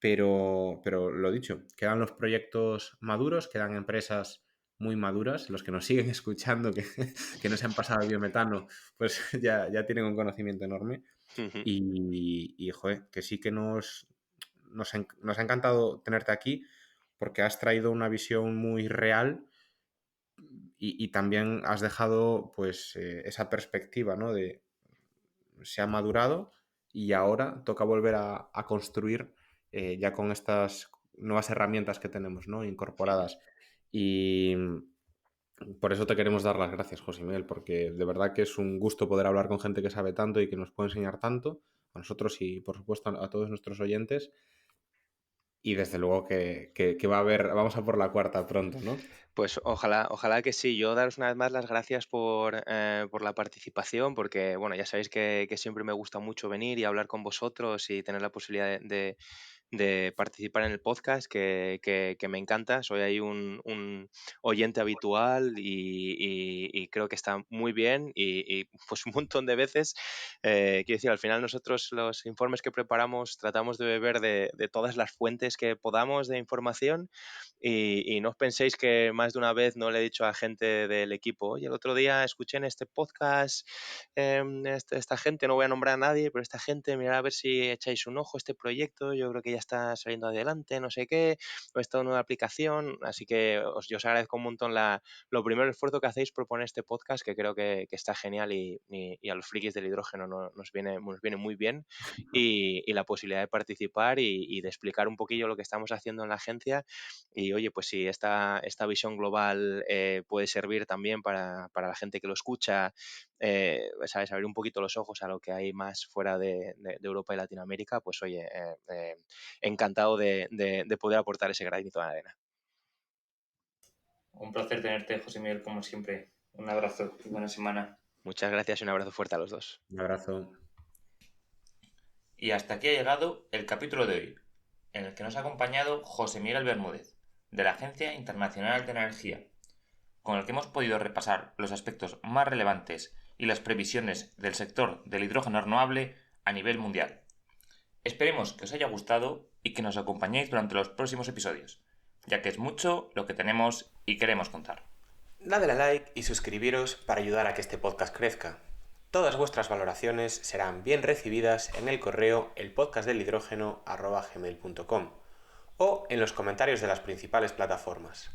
Pero lo dicho, quedan los proyectos maduros, quedan empresas muy maduras, los que nos siguen escuchando, que no se han pasado al biometano, pues ya tienen un conocimiento enorme. Ujú. Y joder, que sí que nos ha encantado tenerte aquí porque has traído una visión muy real y también has dejado pues esa perspectiva, ¿no? De se ha madurado y ahora toca volver a construir ya con estas nuevas herramientas que tenemos, ¿no? Ujú. Incorporadas. Y por eso te queremos dar las gracias, José Miguel, porque de verdad que es un gusto poder hablar con gente que sabe tanto y que nos puede enseñar tanto, a nosotros y por supuesto a todos nuestros oyentes. Y desde luego que va a haber, vamos a por la cuarta pronto, ¿no? Pues ojalá que sí. Yo daros una vez más las gracias por la participación, porque bueno, ya sabéis que siempre me gusta mucho venir y hablar con vosotros y tener la posibilidad de participar en el podcast, que me encanta. Soy ahí un oyente habitual y creo que está muy bien y, pues un montón de veces. Quiero decir, al final nosotros los informes que preparamos tratamos de beber de todas las fuentes que podamos de información y no os penséis que más de una vez no le he dicho a gente del equipo, oye, el otro día escuché en este podcast, esta gente, no voy a nombrar a nadie, pero esta gente, mirad a ver si echáis un ojo a este proyecto, yo creo que ya ya está saliendo adelante, no sé qué, o esta nueva aplicación, así que yo os agradezco un montón lo primero, el esfuerzo que hacéis por poner este podcast, que creo que está genial y a los frikis del hidrógeno nos viene muy bien, y la posibilidad de participar y de explicar un poquillo lo que estamos haciendo en la agencia. Y oye, pues si esta visión global puede servir también para la gente que lo escucha, ¿sabes? Abrir un poquito los ojos a lo que hay más fuera de Europa y Latinoamérica, pues oye, encantado de poder aportar ese granito de arena. Un placer tenerte, José Miguel, como siempre. Un abrazo y buena semana. Muchas gracias y un abrazo fuerte a los dos. Un abrazo. Y hasta aquí ha llegado el capítulo de hoy, en el que nos ha acompañado José Miguel Bermúdez, de la Agencia Internacional de Energía, con el que hemos podido repasar los aspectos más relevantes y las previsiones del sector del hidrógeno renovable a nivel mundial. Esperemos que os haya gustado y que nos acompañéis durante los próximos episodios, ya que es mucho lo que tenemos y queremos contar. Dadle a like y suscribiros para ayudar a que este podcast crezca. Todas vuestras valoraciones serán bien recibidas en el correo elpodcastdelhidrógeno@gmail.com o en los comentarios de las principales plataformas.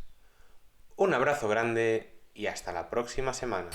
Un abrazo grande y hasta la próxima semana.